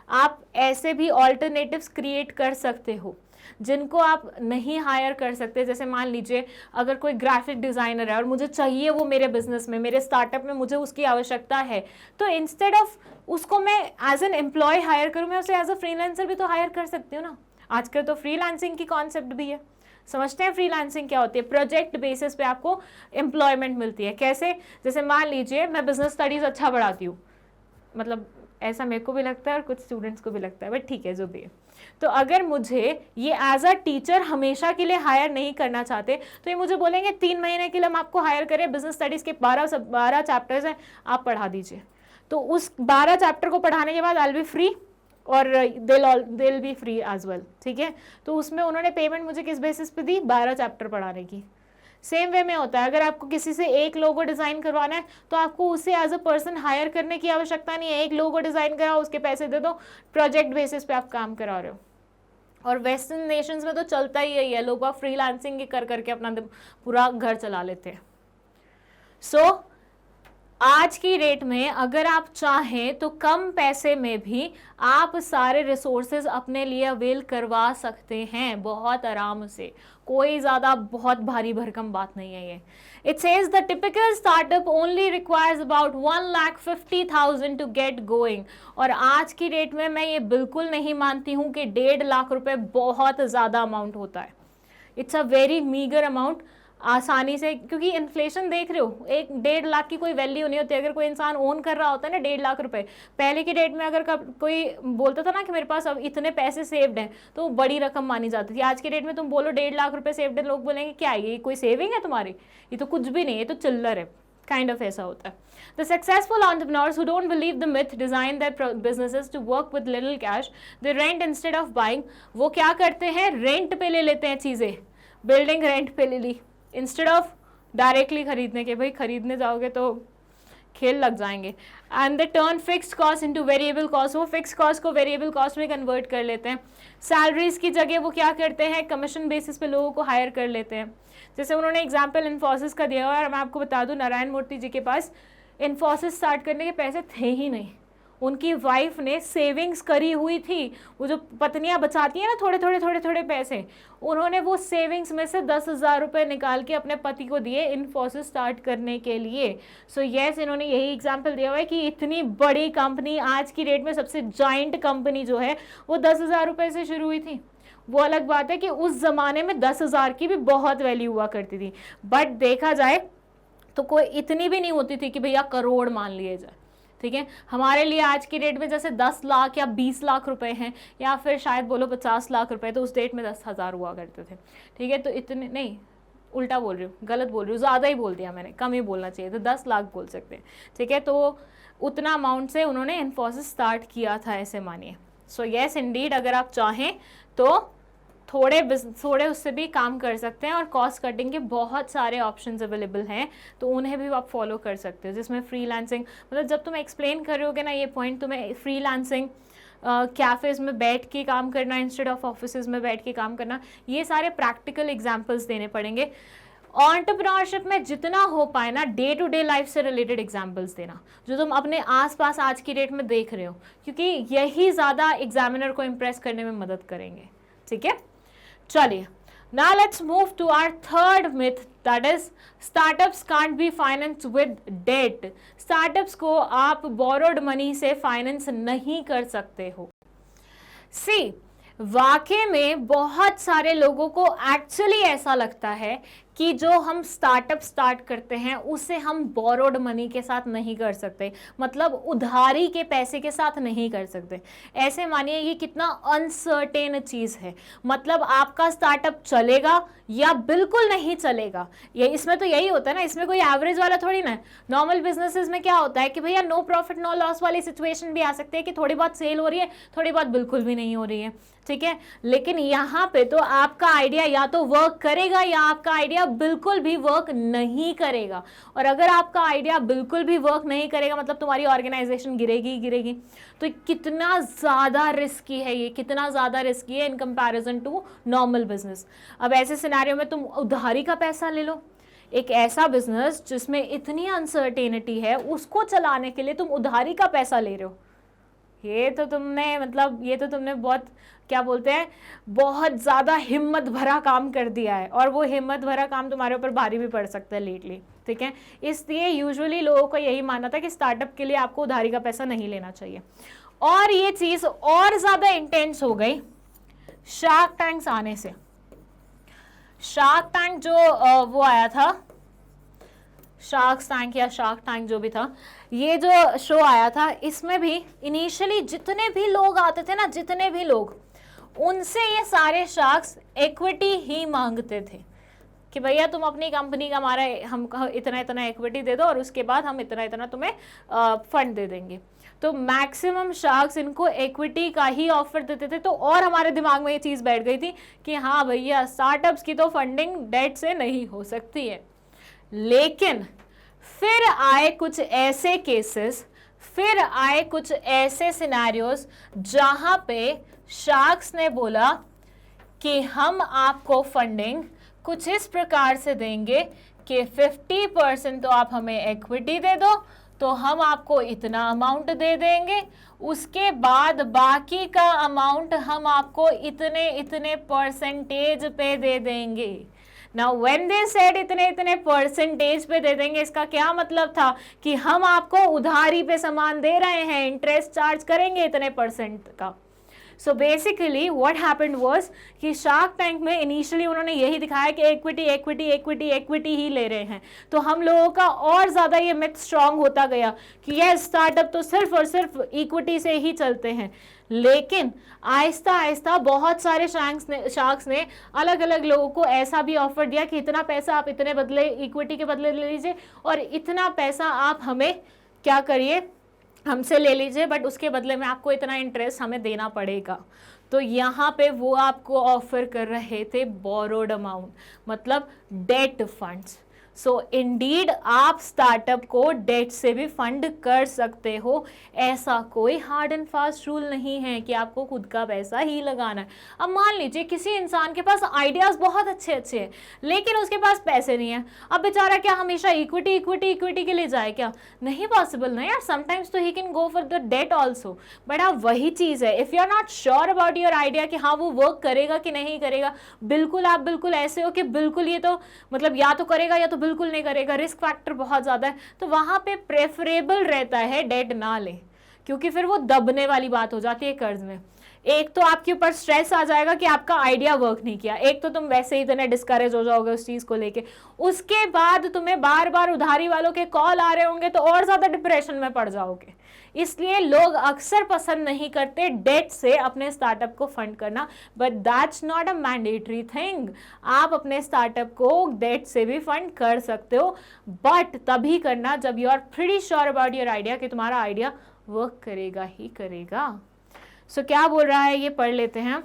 Speaker 1: आप ऐसे भी ऑल्टरनेटिव्स क्रिएट कर सकते हो जिनको आप नहीं हायर कर सकते। जैसे मान लीजिए अगर कोई ग्राफिक डिज़ाइनर है और मुझे चाहिए वो मेरे बिजनेस में, मेरे स्टार्टअप में मुझे उसकी आवश्यकता है, तो इंस्टेड ऑफ उसको मैं एज एन एम्प्लॉय हायर करूँ, मैं उसे एज अ फ्रीलांसर भी तो हायर कर सकती हूँ ना। आजकल तो फ्रीलांसिंग की कॉन्सेप्ट भी है, समझते हैं फ्रीलांसिंग क्या होती है? प्रोजेक्ट बेसिस पे आपको एम्प्लॉयमेंट मिलती है। कैसे? जैसे मान लीजिए मैं बिजनेस स्टडीज अच्छा पढ़ाती हूँ, मतलब ऐसा मेरे को भी लगता है और कुछ स्टूडेंट्स को भी लगता है, बट ठीक है जो भी है। तो अगर मुझे ये एज अ टीचर हमेशा के लिए हायर नहीं करना चाहते, तो ये मुझे बोलेंगे 3 महीने के लिए हम आपको हायर करें, बिजनेस स्टडीज के 12 चैप्टर्स हैं, आप पढ़ा दीजिए। तो उस 12 चैप्टर को पढ़ाने के बाद आई विल बी फ्री और दिल बी फ्री एज वेल, ठीक है। तो उसमें उन्होंने पेमेंट मुझे किस बेसिस पे दी? 12 चैप्टर पढ़ाने की। सेम वे में होता है, अगर आपको किसी से एक लोगो डिज़ाइन करवाना है तो आपको उसे एज अ पर्सन हायर करने की आवश्यकता नहीं है, एक लोगो डिज़ाइन कराओ, उसके पैसे दे दो, प्रोजेक्ट बेसिस पे आप काम करा रहे हो। और वेस्टर्न नेशंस में तो चलता ही यही है, लोग फ्रीलांसिंग कर करके अपना पूरा घर चला लेते हैं। सो आज की डेट में अगर आप चाहें तो कम पैसे में भी आप सारे रिसोर्सेज अपने लिए अवेल करवा सकते हैं बहुत आराम से, कोई ज़्यादा बहुत भारी भरकम बात नहीं है ये। It says the typical startup only requires about 1,50,000 to get going. और आज की डेट में मैं ये बिल्कुल नहीं मानती हूँ कि 1.5 लाख रुपए बहुत ज़्यादा अमाउंट होता है। It's a very meagre amount, आसानी से, क्योंकि इन्फ्लेशन देख रहे हो, 1.5 लाख की कोई वैल्यू नहीं होती। अगर कोई इंसान ओन कर रहा होता है ना 1.5 लाख रुपए, पहले की डेट में अगर कोई बोलता था ना कि मेरे पास अब इतने पैसे सेव्ड हैं, तो बड़ी रकम मानी जाती थी। आज की डेट में तुम बोलो 1.5 लाख रुपए सेव्ड है, लोग बोलेंगे क्या ये कोई सेविंग है तुम्हारी, ये तो कुछ भी नहीं, ये तो चिल्लर है, काइंड ऑफ ऐसा होता है। The successful entrepreneurs who don't believe the myth design their businesses to work with little cash, they rent instead of buying। वो क्या करते हैं? रेंट पे ले लेते हैं चीज़ें, बिल्डिंग रेंट पे ले ली इंस्टेड ऑफ डायरेक्टली खरीदने के। भाई खरीदने जाओगे तो खेल लग जाएंगे। And they turn fixed cost into variable cost, वो फिक्स कॉस्ट को वेरिएबल कॉस्ट में कन्वर्ट कर लेते हैं। सैलरीज की जगह वो क्या करते हैं? कमीशन बेसिस पे लोगों को हायर कर लेते हैं। जैसे उन्होंने एग्जाम्पल इन्फोसिस का दिया हुआ है, और मैं आपको बता दूं नारायण मूर्ति जी के पास इन्फोसिस स्टार्ट करने के पैसे थे ही नहीं, उनकी वाइफ ने सेविंग्स करी हुई थी। वो जो पत्नियां बचाती हैं ना थोड़े थोड़े पैसे, उन्होंने वो सेविंग्स में से 10,000 रुपये निकाल के अपने पति को दिए इन्फोसिस स्टार्ट करने के लिए। सो यस, इन्होंने यही एग्जांपल दिया हुआ है कि इतनी बड़ी कंपनी, आज की डेट में सबसे जाइंट कंपनी जो है वो 10,000 रुपये से शुरू हुई थी। वो अलग बात है कि उस जमाने में 10,000 की भी बहुत वैल्यू हुआ करती थी, बट देखा जाए तो कोई इतनी भी नहीं होती थी कि भैया करोड़ मान लिए जाए, ठीक है। हमारे लिए आज की डेट में जैसे 10 लाख या 20 लाख रुपए हैं, या फिर शायद बोलो 50 लाख रुपए, तो उस डेट में 10,000 हुआ करते थे, ठीक है। तो इतने नहीं, उल्टा बोल रही हूँ, गलत बोल रही हूँ, ज़्यादा ही बोल दिया मैंने, कम ही बोलना चाहिए, तो 10 लाख बोल सकते हैं, ठीक है। तो उतना अमाउंट से उन्होंने इन्फोसिस स्टार्ट किया था, ऐसे मानिए। सो येस इंडीड, अगर आप चाहें तो थोड़े उससे भी काम कर सकते हैं, और कॉस्ट कटिंग के बहुत सारे ऑप्शंस अवेलेबल हैं, तो उन्हें भी आप फॉलो कर सकते हो, जिसमें फ्रीलांसिंग, मतलब जब तुम एक्सप्लेन कर रहे होगे ना ये पॉइंट, तुम्हें फ्रीलांसिंग कैफ़ेज़ में बैठ के काम करना इंस्टेड ऑफ ऑफिसेज में बैठ के काम करना, ये सारे प्रैक्टिकल एग्जाम्पल्स देने पड़ेंगे। एंटरप्रेन्योरशिप में जितना हो पाए ना, डे टू डे लाइफ से रिलेटेड एग्जाम्पल्स देना, जो तुम अपने आसपास आज की डेट में देख रहे हो, क्योंकि यही ज़्यादा एग्जामिनर को इम्प्रेस करने में मदद करेंगे, ठीक है। चलिए, now let's move to our third myth, that is startups can't be financed with debt। startups को आप borrowed money से फाइनेंस नहीं कर सकते हो। See, वाकई में बहुत सारे लोगों को एक्चुअली ऐसा लगता है कि जो हम स्टार्टअप स्टार्ट करते हैं उसे हम बोरोड मनी के साथ नहीं कर सकते, मतलब उधारी के पैसे के साथ नहीं कर सकते। ऐसे मानिए ये कितना अनसर्टेन चीज़ है, मतलब आपका स्टार्टअप चलेगा या बिल्कुल नहीं चलेगा। ये इसमें तो यही होता है ना, इसमें कोई एवरेज वाला थोड़ी ना है। नॉर्मल बिजनेसेस में क्या होता है कि भैया नो प्रॉफिट नो लॉस वाली सिचुएशन भी आ सकती है कि थोड़ी बहुत सेल हो रही है, थोड़ी बहुत बिल्कुल भी नहीं हो रही है, ठीक है। लेकिन यहाँ पे तो आपका आइडिया या तो वर्क करेगा या आपका आइडिया बिल्कुल भी वर्क नहीं करेगा। और अगर आपका आइडिया बिल्कुल भी वर्क नहीं करेगा मतलब तुम्हारी ऑर्गेनाइजेशन गिरेगी ही गिरेगी। तो कितना ज़्यादा रिस्की है ये, कितना ज़्यादा रिस्की है in comparison to normal business. अब ऐसे सिनेरियो में तुम उधारी का पैसा ले लो, एक ऐसा बिजनेस जिसमें इतनी अनसर्टेनिटी है उसको चलाने के लिए तुम उधारी का पैसा ले रहे हो। ये तो तुमने बहुत क्या बोलते हैं, बहुत ज़्यादा हिम्मत भरा काम कर दिया है, और वो हिम्मत भरा काम तुम्हारे ऊपर भारी भी पड़ सकता है लेटली, ठीक है। इसलिए यूजुअली लोगों को यही मानना था कि स्टार्टअप के लिए आपको उधारी का पैसा नहीं लेना चाहिए। और ये चीज़ और ज़्यादा इंटेंस हो गई शार्क टैंक्स आने से। शार्क टैंक जो वो आया था, शार्क टैंक या शार्क टैंक जो भी था, ये जो शो आया था, इसमें भी इनिशियली जितने भी लोग आते थे ना, जितने भी लोग, उनसे ये सारे शार्क्स इक्विटी ही मांगते थे कि भैया तुम अपनी कंपनी का हमारा हम इतना इतना इक्विटी दे दो और उसके बाद हम इतना इतना तुम्हें फंड दे देंगे। तो मैक्सिमम शार्क्स इनको इक्विटी का ही ऑफर देते थे। तो और हमारे दिमाग में ये चीज़ बैठ गई थी कि हाँ भैया स्टार्टअप्स की तो फंडिंग डेट से नहीं हो सकती है। लेकिन फिर आए कुछ ऐसे केसेस, फिर आए कुछ ऐसे सिनेरियोस जहां पे शार्क्स ने बोला कि हम आपको फंडिंग कुछ इस प्रकार से देंगे कि 50% तो आप हमें इक्विटी दे दो तो हम आपको इतना अमाउंट दे देंगे, उसके बाद बाकी का अमाउंट हम आपको इतने इतने परसेंटेज पे दे देंगे। Now when they said इतने इतने परसेंटेज पे दे देंगे, इसका क्या मतलब था कि हम आपको उधारी पे सामान दे रहे हैं, इंटरेस्ट चार्ज करेंगे इतने परसेंट का। सो बेसिकली व्हाट हैपेंड वाज कि शार्क टैंक में इनिशियली उन्होंने यही दिखाया कि इक्विटी इक्विटी इक्विटी इक्विटी ही ले रहे हैं। तो हम लोगों का और ज़्यादा ये मिथ स्ट्रांग होता गया कि यह स्टार्टअप तो सिर्फ और सिर्फ इक्विटी से ही चलते हैं। लेकिन आहिस्ता आहिस्ता बहुत सारे शार्क्स ने अलग अलग लोगों को ऐसा भी ऑफर दिया कि इतना पैसा आप इतने बदले इक्विटी के बदले ले लीजिए और इतना पैसा आप हमें क्या करिए, हमसे ले लीजिए, बट उसके बदले में आपको इतना इंटरेस्ट हमें देना पड़ेगा। तो यहाँ पे वो आपको ऑफर कर रहे थे बोरोड अमाउंट, मतलब डेट फंड्स। सो इंडीड आप स्टार्टअप को डेट से भी फंड कर सकते हो, ऐसा कोई हार्ड एंड फास्ट रूल नहीं है कि आपको खुद का पैसा ही लगाना है। अब मान लीजिए किसी इंसान के पास आइडियाज़ बहुत अच्छे अच्छे हैं लेकिन उसके पास पैसे नहीं है, अब बेचारा क्या हमेशा इक्विटी इक्विटी इक्विटी के लिए जाए क्या? नहीं पॉसिबल ना यार, समटाइम्स तो he can go for the debt also. But हाँ वही चीज़ है, if you are not sure about your idea कि हाँ वो वर्क करेगा कि नहीं करेगा, आप बिल्कुल ऐसे हो कि बिल्कुल ये तो मतलब या तो करेगा या तो बिल्कुल नहीं करेगा, रिस्क फैक्टर बहुत ज़्यादा है, तो वहाँ पे प्रेफरेबल रहता है डेट ना ले, क्योंकि फिर वो दबने वाली बात हो जाती है कर्ज में। एक तो आपके ऊपर स्ट्रेस आ जाएगा कि आपका आइडिया वर्क नहीं किया, एक तो तुम वैसे ही इतने डिस्करेज हो जाओगे उस चीज़ को लेके, उसके बाद तुम्हें बार बार उधारी वालों के कॉल आ रहे होंगे तो और ज़्यादा डिप्रेशन में पड़ जाओगे। इसलिए लोग अक्सर पसंद नहीं करते डेट से अपने स्टार्टअप को फंड करना, but that's not a mandatory thing. आप अपने स्टार्टअप को डेट से भी फंड कर सकते हो, बट तभी करना जब you are pretty sure about your idea कि तुम्हारा आइडिया वर्क करेगा ही करेगा। सो क्या बोल रहा है ये पढ़ लेते हैं।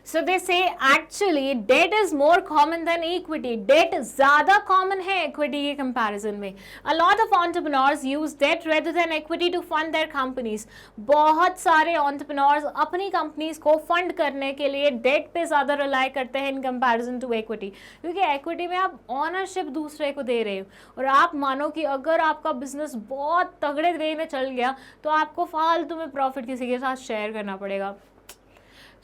Speaker 1: So they say actually debt is more common than equity. Debt ज़्यादा common है equity के comparison में. A lot of entrepreneurs use debt rather than equity to fund their companies. बहुत सारे entrepreneurs अपनी companies को fund करने के लिए debt पे ज़्यादा rely करते हैं in comparison to equity. क्योंकि equity में आप ownership दूसरे को दे रहे हो और आप मानो कि अगर आपका business बहुत तगड़े वे में चल गया तो आपको फालतू में profit किसी के साथ share करना पड़ेगा।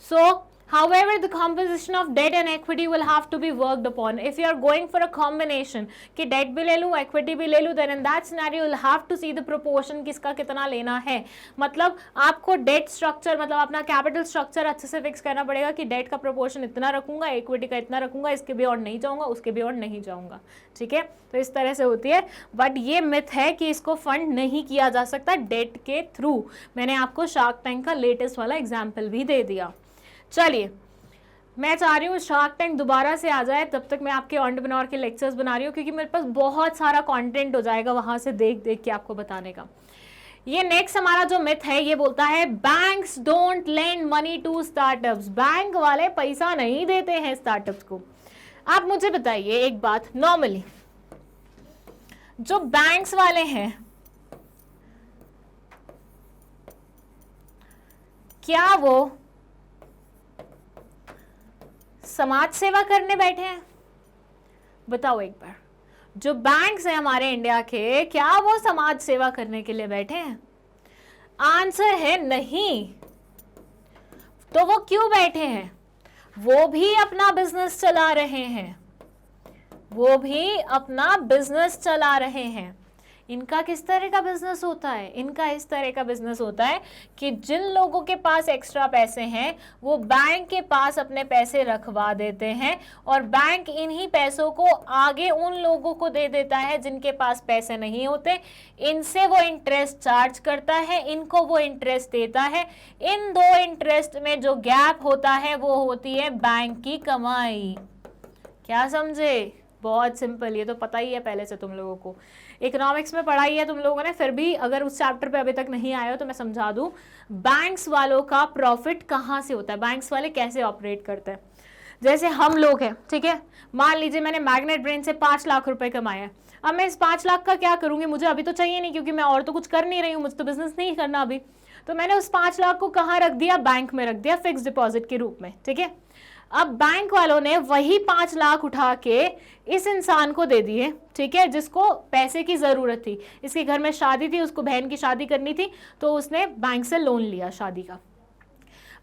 Speaker 1: So However, the composition of debt and equity will have to be worked upon. If you are going for a combination कि debt भी ले लूँ equity भी ले लूँ, then in that scenario you will have to see the proportion किसका कितना लेना है. मतलब आपको debt structure मतलब अपना capital structure अच्छे से fix करना पड़ेगा कि debt का proportion इतना रखूंगा, equity का इतना रखूंगा, इसके भी और नहीं जाऊंगा, उसके भी और नहीं जाऊंगा. ठीक है, तो इस तरह से होती है. बट ये मिथ है कि इसको फंड नहीं किया जा सकता डेट के थ्रू. मैंने आपको शार्क टैंक का लेटेस्ट वाला एग्जाम्पल भी दे दिया. चलिए, मैं चाह रही हूँ शार्क टैंक दोबारा से आ जाए, तब तक मैं आपके एंटरप्रेन्योर के लेक्चर्स बना रही हूँ क्योंकि मेरे पास बहुत सारा कंटेंट हो जाएगा वहां से देख देख के आपको बताने का. ये नेक्स्ट हमारा जो मिथ है ये बोलता है banks don't lend money to startups. Bank वाले पैसा नहीं देते हैं स्टार्टअप्स को. आप मुझे बताइए एक बात, नॉर्मली जो बैंक्स वाले हैं क्या वो समाज सेवा करने बैठे हैं? बताओ एक बार. जो बैंक्स हैं हमारे इंडिया के, क्या वो समाज सेवा करने के लिए बैठे हैं? आंसर है नहीं. तो वो क्यों बैठे हैं? वो भी अपना बिजनेस चला रहे हैं. वो भी अपना बिजनेस चला रहे हैं. इनका किस तरह का बिजनेस होता है? इनका इस तरह का बिजनेस होता है कि जिन लोगों के पास एक्स्ट्रा पैसे हैं वो बैंक के पास अपने पैसे रखवा देते हैं और बैंक इन्हीं पैसों को आगे उन लोगों को दे देता है जिनके पास पैसे नहीं होते. इनसे वो इंटरेस्ट चार्ज करता है, इनको वो इंटरेस्ट देता है. इन दो इंटरेस्ट में जो गैप होता है वो होती है बैंक की कमाई. क्या समझे? बहुत सिंपल. ये तो पता ही है पहले से तुम लोगों को, इकोनॉमिक्स में पढ़ाई है तुम लोगों ने, फिर भी अगर उस चैप्टर पे अभी तक नहीं आए हो तो मैं समझा दूं. बैंक्स वालों का प्रॉफिट कहाँ से होता है, बैंक्स वाले कैसे ऑपरेट करते हैं. जैसे हम लोग हैं, ठीक है, मान लीजिए मैंने मैग्नेट ब्रेन से 5 लाख रुपए कमाए हैं. अब मैं इस 5 लाख का क्या करूंगी? मुझे अभी तो चाहिए नहीं क्योंकि मैं और तो कुछ कर नहीं रही हूँ, मुझे तो बिजनेस नहीं करना अभी. तो मैंने उस 5 लाख को कहाँ रख दिया? बैंक में रख दिया, फिक्स डिपॉजिट के रूप में. ठीक है, अब बैंक वालों ने वही 5 लाख उठा के इस इंसान को दे दिए, ठीक है, जिसको पैसे की जरूरत थी. इसके घर में शादी थी, उसको बहन की शादी करनी थी, तो उसने बैंक से लोन लिया शादी का.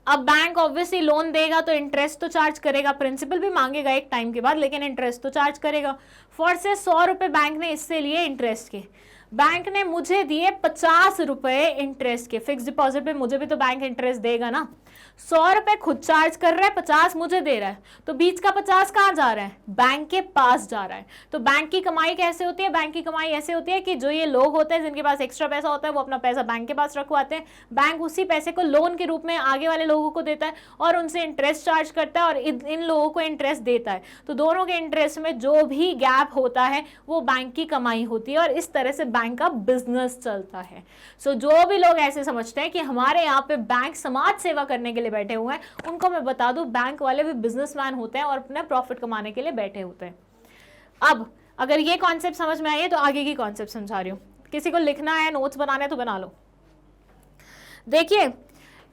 Speaker 1: अब बैंक ऑब्वियसली लोन देगा तो इंटरेस्ट तो चार्ज करेगा, प्रिंसिपल भी मांगेगा एक टाइम के बाद, लेकिन इंटरेस्ट तो चार्ज करेगा. फॉर से 100 रुपए बैंक ने इससे लिए इंटरेस्ट के. बैंक ने मुझे दिए 50 रुपए इंटरेस्ट के. फिक्स डिपॉजिट पे मुझे भी तो बैंक इंटरेस्ट देगा ना. 100 रुपए खुद चार्ज कर रहा है, 50 मुझे दे रहा है, तो बीच का 50 कहाँ जा रहा है? बैंक के पास जा रहा है. तो बैंक की कमाई कैसे होती है? बैंक की कमाई ऐसे होती है कि जो ये लोग होते हैं जिनके पास एक्स्ट्रा पैसा होता है वो अपना पैसा बैंक के पास रखवाते हैं. बैंक उसी पैसे को लोन के रूप में आगे वाले लोगों को देता है और उनसे इंटरेस्ट चार्ज करता है और इन लोगों को इंटरेस्ट देता है. तो दोनों के इंटरेस्ट में जो भी गैप होता है वो बैंक की कमाई होती है और इस तरह से बैंक का बिजनेस चलता है. सो जो भी लोग ऐसे समझते हैं कि हमारे यहाँ पे बैंक समाज सेवा करने के लिए बैठे हुए हैं, उनको मैं बता दूं बैंक वाले भी बिजनेसमैन होते हैं और अपने प्रॉफिट कमाने के लिए बैठे होते हैं. अब अगर ये कॉन्सेप्ट समझ में आई है तो आगे की कॉन्सेप्ट समझा रही हूं. किसी को लिखना है, नोट्स बनाने तो बना लो. देखिए,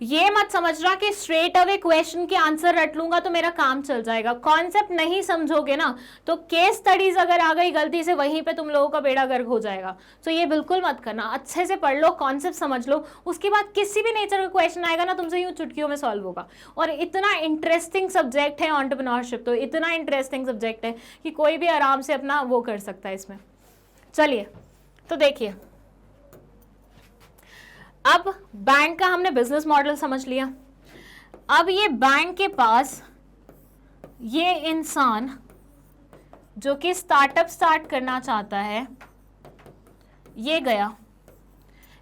Speaker 1: ये मत समझना कि स्ट्रेट अवे क्वेश्चन के आंसर रट लूंगा तो मेरा काम चल जाएगा. कॉन्सेप्ट नहीं समझोगे ना तो केस स्टडीज अगर आ गई गलती से, वहीं पे तुम लोगों का बेड़ा गर्क हो जाएगा. तो ये बिल्कुल मत करना. अच्छे से पढ़ लो, कॉन्सेप्ट समझ लो, उसके बाद किसी भी नेचर का क्वेश्चन आएगा ना तुमसे यूं चुटकियों में सॉल्व होगा. और इतना इंटरेस्टिंग सब्जेक्ट है एंटरप्रेन्योरशिप, तो इतना इंटरेस्टिंग सब्जेक्ट है कि कोई भी आराम से अपना वो कर सकता है इसमें. चलिए, तो देखिए, अब बैंक का हमने बिजनेस मॉडल समझ लिया. अब ये बैंक के पास ये इंसान जो कि स्टार्टअप स्टार्ट करना चाहता है, ये गया,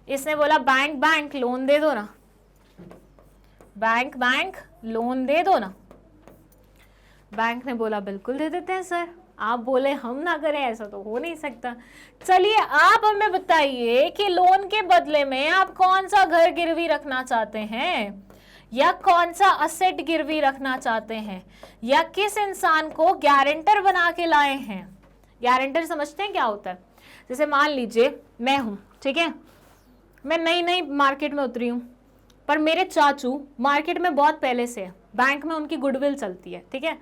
Speaker 1: इसने बोला बैंक बैंक लोन दे दो ना, बैंक बैंक लोन दे दो ना. बैंक ने बोला बिल्कुल दे देते हैं सर. आप बोले हम ना करें, ऐसा तो हो नहीं सकता. चलिए, आप हमें बताइए कि लोन के बदले में आप कौन सा घर गिरवी रखना चाहते हैं, या कौन सा असेट गिरवी रखना चाहते हैं, या किस इंसान को गारंटर बना के लाए हैं. गारंटर समझते हैं क्या होता है? जैसे मान लीजिए मैं हूं, ठीक है, मैं नई नई मार्केट में उतरी हूं, पर मेरे चाचू मार्केट में बहुत पहले से है, बैंक में उनकी गुडविल चलती है, ठीक है.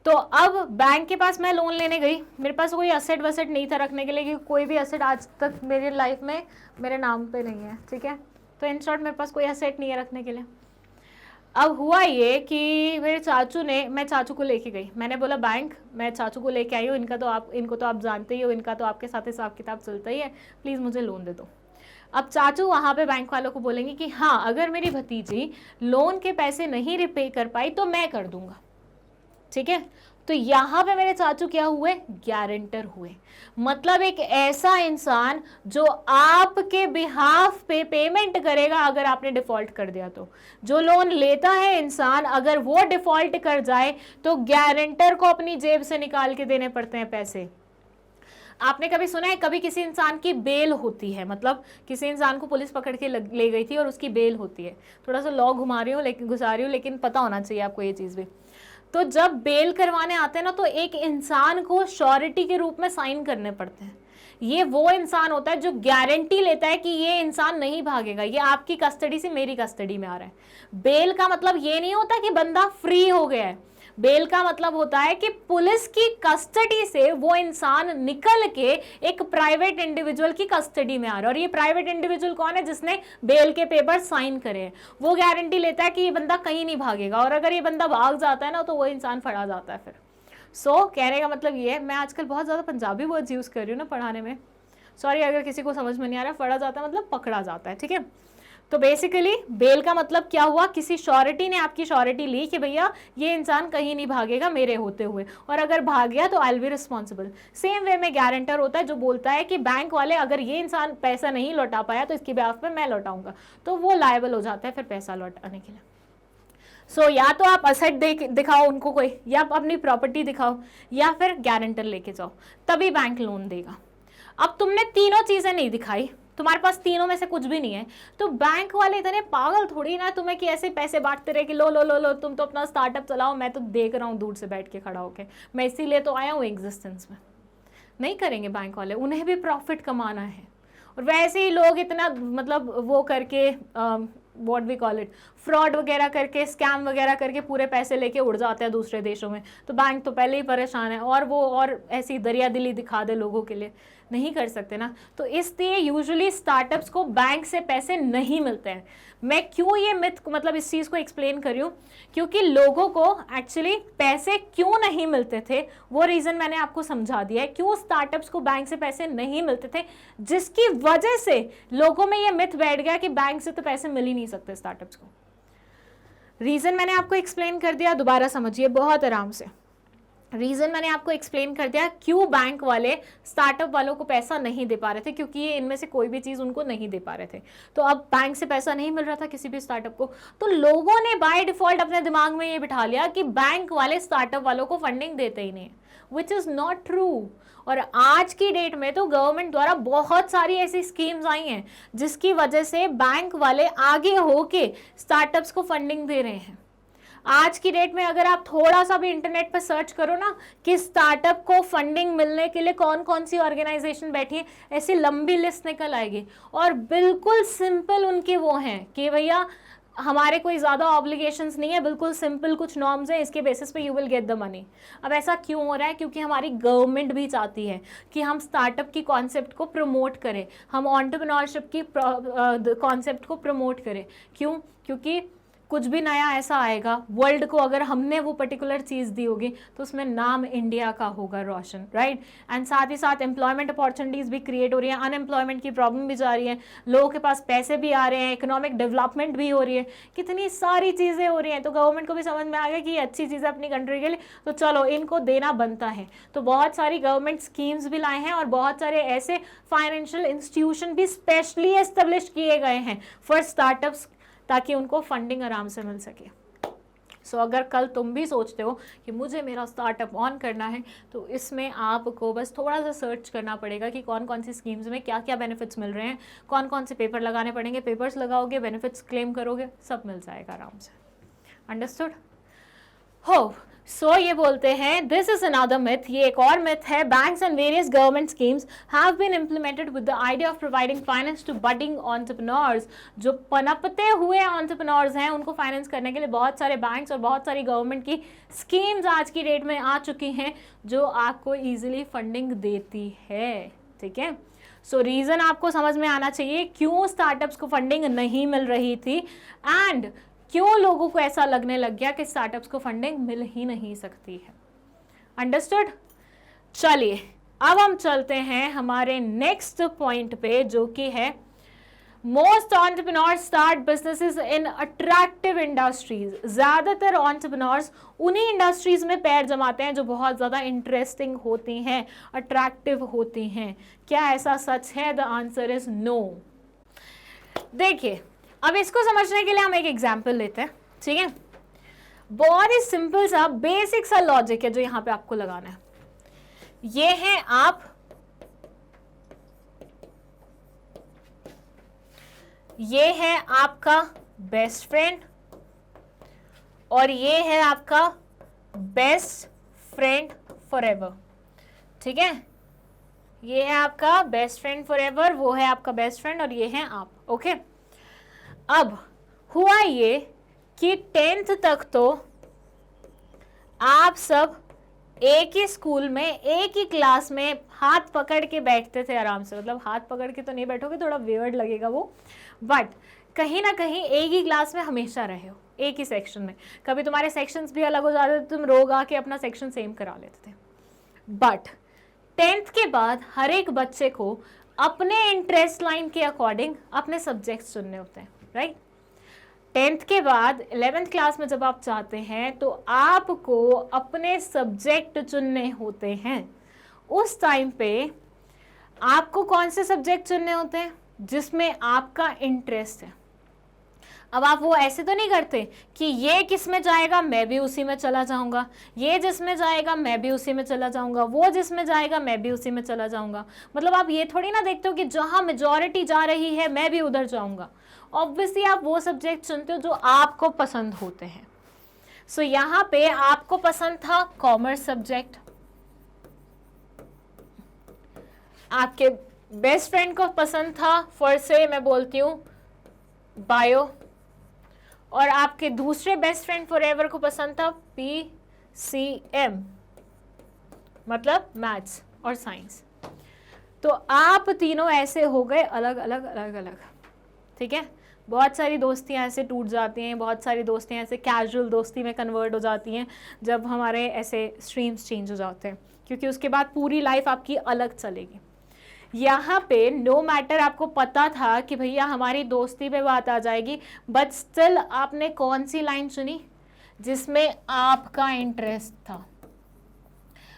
Speaker 1: तो अब बैंक के पास मैं लोन लेने गई, मेरे पास कोई असेट वसेट नहीं था रखने के लिए, क्योंकि कोई भी असेट आज तक मेरी लाइफ में मेरे नाम पे नहीं है, ठीक है. तो इन शॉर्ट मेरे पास कोई असेट नहीं है रखने के लिए. अब हुआ ये कि मेरे चाचू ने, मैं चाचू को लेके गई, मैंने बोला बैंक, मैं चाचू को लेके आई हूँ, इनको तो आप जानते ही हो, इनका तो आपके साथ हिसाब किताब चलता ही है, प्लीज़ मुझे लोन दे दो। अब चाचू वहाँ पे बैंक वालों को बोलेंगे कि हाँ अगर मेरी भतीजी लोन के पैसे नहीं रिपे कर पाई तो मैं कर दूंगा, ठीक है। तो यहाँ पे मेरे चाचू क्या हुए, गारंटर हुए। मतलब एक ऐसा इंसान जो आपके बिहाफ पे पेमेंट करेगा अगर आपने डिफॉल्ट कर दिया तो। जो लोन लेता है इंसान, अगर वो डिफॉल्ट कर जाए तो गारंटर को अपनी जेब से निकाल के देने पड़ते हैं पैसे। आपने कभी सुना है कभी किसी इंसान की बेल होती है, मतलब किसी इंसान को पुलिस पकड़ के ले गई थी और उसकी बेल होती है। थोड़ा सा लॉ घुसा रही हूँ लेकिन पता होना चाहिए आपको ये चीज़ भी। तो जब बेल करवाने आते हैं ना तो एक इंसान को श्योरिटी के रूप में साइन करने पड़ते हैं। ये वो इंसान होता है जो गारंटी लेता है कि ये इंसान नहीं भागेगा, ये आपकी कस्टडी से मेरी कस्टडी में आ रहा है। बेल का मतलब ये नहीं होता कि बंदा फ्री हो गया है, बेल का मतलब होता है कि पुलिस की कस्टडी से वो इंसान निकल के एक प्राइवेट इंडिविजुअल की कस्टडी में आ रहा है। और ये प्राइवेट इंडिविजुअल कौन है, जिसने बेल के पेपर साइन करे हैं। वो गारंटी लेता है कि ये बंदा कहीं नहीं भागेगा, और अगर ये बंदा भाग जाता है ना तो वो इंसान फड़ा जाता है फिर। कहने का मतलब ये है, मैं आजकल बहुत ज़्यादा पंजाबी वर्ड्स यूज़ कर रही हूँ ना पढ़ाने में, सॉरी अगर किसी को समझ में नहीं आ रहा। फड़ा जाता है मतलब पकड़ा जाता है, ठीक है। तो बेसिकली बेल का मतलब क्या हुआ, किसी श्योरिटी ने आपकी श्योरिटी ली कि भैया ये इंसान कहीं नहीं भागेगा मेरे होते हुए, और अगर भाग गया तो I will be responsible. Same way में गारंटर होता है जो बोलता है कि बैंक वाले अगर ये इंसान पैसा नहीं लौटा पाया तो इसके बिहाफ पे मैं लौटाऊंगा, तो वो लायबल हो जाता है फिर पैसा लौटाने के लिए। या तो आप असेट दिखाओ उनको कोई, या आप अपनी प्रॉपर्टी दिखाओ, या फिर गारंटर लेके जाओ, तभी बैंक लोन देगा। अब तुमने तीनों चीजें नहीं दिखाई, तुम्हारे पास तीनों में से कुछ भी नहीं है, तो बैंक वाले इतने पागल थोड़ी ना तुम्हें कि ऐसे पैसे बांटते रहे कि लो लो लो लो तुम तो अपना स्टार्टअप चलाओ, मैं तो देख रहा हूँ दूर से बैठ के खड़ा होके, मैं इसीलिए तो आया हूँ एग्जिस्टेंस में। नहीं करेंगे बैंक वाले, उन्हें भी प्रॉफिट कमाना है। और वैसे ही लोग इतना मतलब वो करके what we call it, fraud वगैरह करके, स्कैम वगैरह करके पूरे पैसे लेके उड़ जाते हैं दूसरे देशों में, तो बैंक तो पहले ही परेशान है, और वो और ऐसी दरिया दिली दिखा दे लोगों के लिए, नहीं कर सकते ना। तो इसलिए यूजुअली स्टार्टअप्स को बैंक से पैसे नहीं मिलते हैं। मैं क्यों ये मिथ मतलब इस चीज़ को एक्सप्लेन कर रही हूँ, क्योंकि लोगों को एक्चुअली पैसे क्यों नहीं मिलते थे वो रीज़न मैंने आपको समझा दिया है, क्यों स्टार्टअप्स को बैंक से पैसे नहीं मिलते थे, जिसकी वजह से लोगों में ये मिथ बैठ गया कि बैंक से तो पैसे मिल ही नहीं सकते स्टार्टअप्स को। रीज़न मैंने आपको एक्सप्लेन कर दिया, दोबारा समझिए बहुत आराम से। रीज़न मैंने आपको एक्सप्लेन कर दिया क्यों बैंक वाले स्टार्टअप वालों को पैसा नहीं दे पा रहे थे, क्योंकि ये इनमें से कोई भी चीज़ उनको नहीं दे पा रहे थे। तो अब बैंक से पैसा नहीं मिल रहा था किसी भी स्टार्टअप को, तो लोगों ने बाय डिफॉल्ट अपने दिमाग में ये बिठा लिया कि बैंक वाले स्टार्टअप वालों को फंडिंग देते ही नहीं, विच इज़ नॉट ट्रू। और आज की डेट में तो गवर्नमेंट द्वारा बहुत सारी ऐसी स्कीम्स आई हैं जिसकी वजह से बैंक वाले आगे होके स्टार्टअप्स को फंडिंग दे रहे हैं। आज की डेट में अगर आप थोड़ा सा भी इंटरनेट पर सर्च करो ना कि स्टार्टअप को फंडिंग मिलने के लिए कौन कौन सी ऑर्गेनाइजेशन बैठी है, ऐसी लंबी लिस्ट निकल आएगी, और बिल्कुल सिंपल उनके वो हैं कि भैया हमारे कोई ज़्यादा ऑब्लिगेशंस नहीं है, बिल्कुल सिंपल कुछ नॉर्म्स हैं, इसके बेसिस पे you will get the money. अब ऐसा क्यों हो रहा है, क्योंकि हमारी गवर्नमेंट भी चाहती है कि हम स्टार्टअप की कॉन्सेप्ट को प्रमोट करें, हम एंटरप्रेन्योरशिप की कॉन्सेप्ट को प्रमोट करें। क्यों? क्योंकि कुछ भी नया ऐसा आएगा वर्ल्ड को, अगर हमने वो पर्टिकुलर चीज़ दी होगी तो उसमें नाम इंडिया का होगा रोशन, राइट। एंड साथ ही साथ एम्प्लॉयमेंट अपॉर्चुनिटीज़ भी क्रिएट हो रही है, अनएम्प्लॉयमेंट की प्रॉब्लम भी जा रही है, लोगों के पास पैसे भी आ रहे हैं, इकोनॉमिक डेवलपमेंट भी हो रही है, कितनी सारी चीज़ें हो रही हैं। तो गवर्नमेंट को भी समझ में आ गया कि ये अच्छी चीज़ है अपनी कंट्री के लिए, तो चलो इनको देना बनता है। तो बहुत सारी गवर्नमेंट स्कीम्स भी लाए हैं, और बहुत सारे ऐसे फाइनेंशियल इंस्टीट्यूशन भी स्पेशली एस्टेब्लिश किए गए हैं फॉर स्टार्टअप्स, ताकि उनको फंडिंग आराम से मिल सके। अगर कल तुम भी सोचते हो कि मुझे मेरा स्टार्टअप ऑन करना है, तो इसमें आपको बस थोड़ा सा सर्च करना पड़ेगा कि कौन कौन सी स्कीम्स में क्या क्या बेनिफिट्स मिल रहे हैं, कौन कौन से पेपर लगाने पड़ेंगे, पेपर्स लगाओगे, बेनिफिट्स क्लेम करोगे, सब मिल जाएगा आराम से। अंडरस्टूड हो? ये बोलते हैं दिस इज अनदर मिथ, ये एक और मिथ है। Banks and various government schemes have been implemented with the idea of providing finance to budding entrepreneurs. जो पनपते हुए एंटरप्रेन्योर्स हैं उनको फाइनेंस करने के लिए बहुत सारे बैंक्स और बहुत सारी गवर्नमेंट की स्कीम्स आज की डेट में आ चुकी हैं जो आपको ईजिली फंडिंग देती है, ठीक है। रीज़न आपको समझ में आना चाहिए क्यों स्टार्टअप्स को फंडिंग नहीं मिल रही थी, एंड क्यों लोगों को ऐसा लगने लग गया कि स्टार्टअप्स को फंडिंग मिल ही नहीं सकती है। अंडरस्टूड? चलिए अब हम चलते हैं हमारे नेक्स्ट पॉइंट पे, जो कि है most entrepreneurs start businesses in attractive industries. ज्यादातर एंटरप्रेन्योर्स उन्हीं इंडस्ट्रीज में पैर जमाते हैं जो बहुत ज्यादा इंटरेस्टिंग होती हैं, अट्रैक्टिव होती हैं। क्या ऐसा सच है? The answer is no. देखिए अब इसको समझने के लिए हम एक एग्जाम्पल लेते हैं, ठीक है? बहुत ही सिंपल सा बेसिक सा लॉजिक है जो यहां पे आपको लगाना है। ये है आप, ये है आपका बेस्ट फ्रेंड और ये है आपका बेस्ट फ्रेंड फॉरएवर, ठीक है? ये है आपका बेस्ट फ्रेंड फॉरएवर, वो है आपका बेस्ट फ्रेंड और ये है आप, ओके? अब हुआ ये कि 10th तक तो आप सब एक ही स्कूल में एक ही क्लास में हाथ पकड़ के बैठते थे आराम से। मतलब हाथ पकड़ के तो नहीं बैठोगे, थोड़ा वियर्ड लगेगा वो, बट कहीं ना कहीं एक ही क्लास में हमेशा रहे हो, एक ही सेक्शन में। कभी तुम्हारे सेक्शंस भी अलग हो जाते थे, तुम रोग आके अपना सेक्शन सेम करा लेते थे। बट 10th के बाद हर एक बच्चे को अपने इंटरेस्ट लाइन के अकॉर्डिंग अपने सब्जेक्ट्स चुनने होते हैं, राइट? 10th के बाद 11th क्लास में जब आप चाहते हैं तो आपको अपने सब्जेक्ट चुनने होते हैं। उस टाइम पे आपको कौन से सब्जेक्ट चुनने होते हैं? जिसमें आपका इंटरेस्ट है। अब आप वो ऐसे तो नहीं करते कि ये किस में जाएगा मैं भी उसी में चला जाऊंगा, ये जिसमें जाएगा मैं भी उसी में चला जाऊंगा, वो जिसमें जाएगा मैं भी उसी में चला जाऊंगा। मतलब आप ये थोड़ी ना देखते हो कि जहां मेजॉरिटी जा रही है मैं भी उधर जाऊंगा। ऑब्वियसली आप वो सब्जेक्ट चुनते हो जो आपको पसंद होते हैं। सो यहाँ पे आपको पसंद था कॉमर्स सब्जेक्ट, आपके बेस्ट फ्रेंड को पसंद था फॉर से मैं बोलती हूँ बायो, और आपके दूसरे बेस्ट फ्रेंड फॉरएवर को पसंद था PCM, मतलब मैथ्स और साइंस। तो आप तीनों ऐसे हो गए अलग अलग अलग अलग, ठीक है? बहुत सारी दोस्तियाँ ऐसे टूट जाती हैं, बहुत सारी दोस्तियाँ ऐसे कैजुअल दोस्ती में कन्वर्ट हो जाती हैं जब हमारे ऐसे स्ट्रीम्स चेंज हो जाते हैं, क्योंकि उसके बाद पूरी लाइफ आपकी अलग चलेगी। यहाँ पे नो मैटर आपको पता था कि भैया हमारी दोस्ती पे बात आ जाएगी, बट स्टिल आपने कौन सी लाइन चुनी? जिसमें आपका इंटरेस्ट था।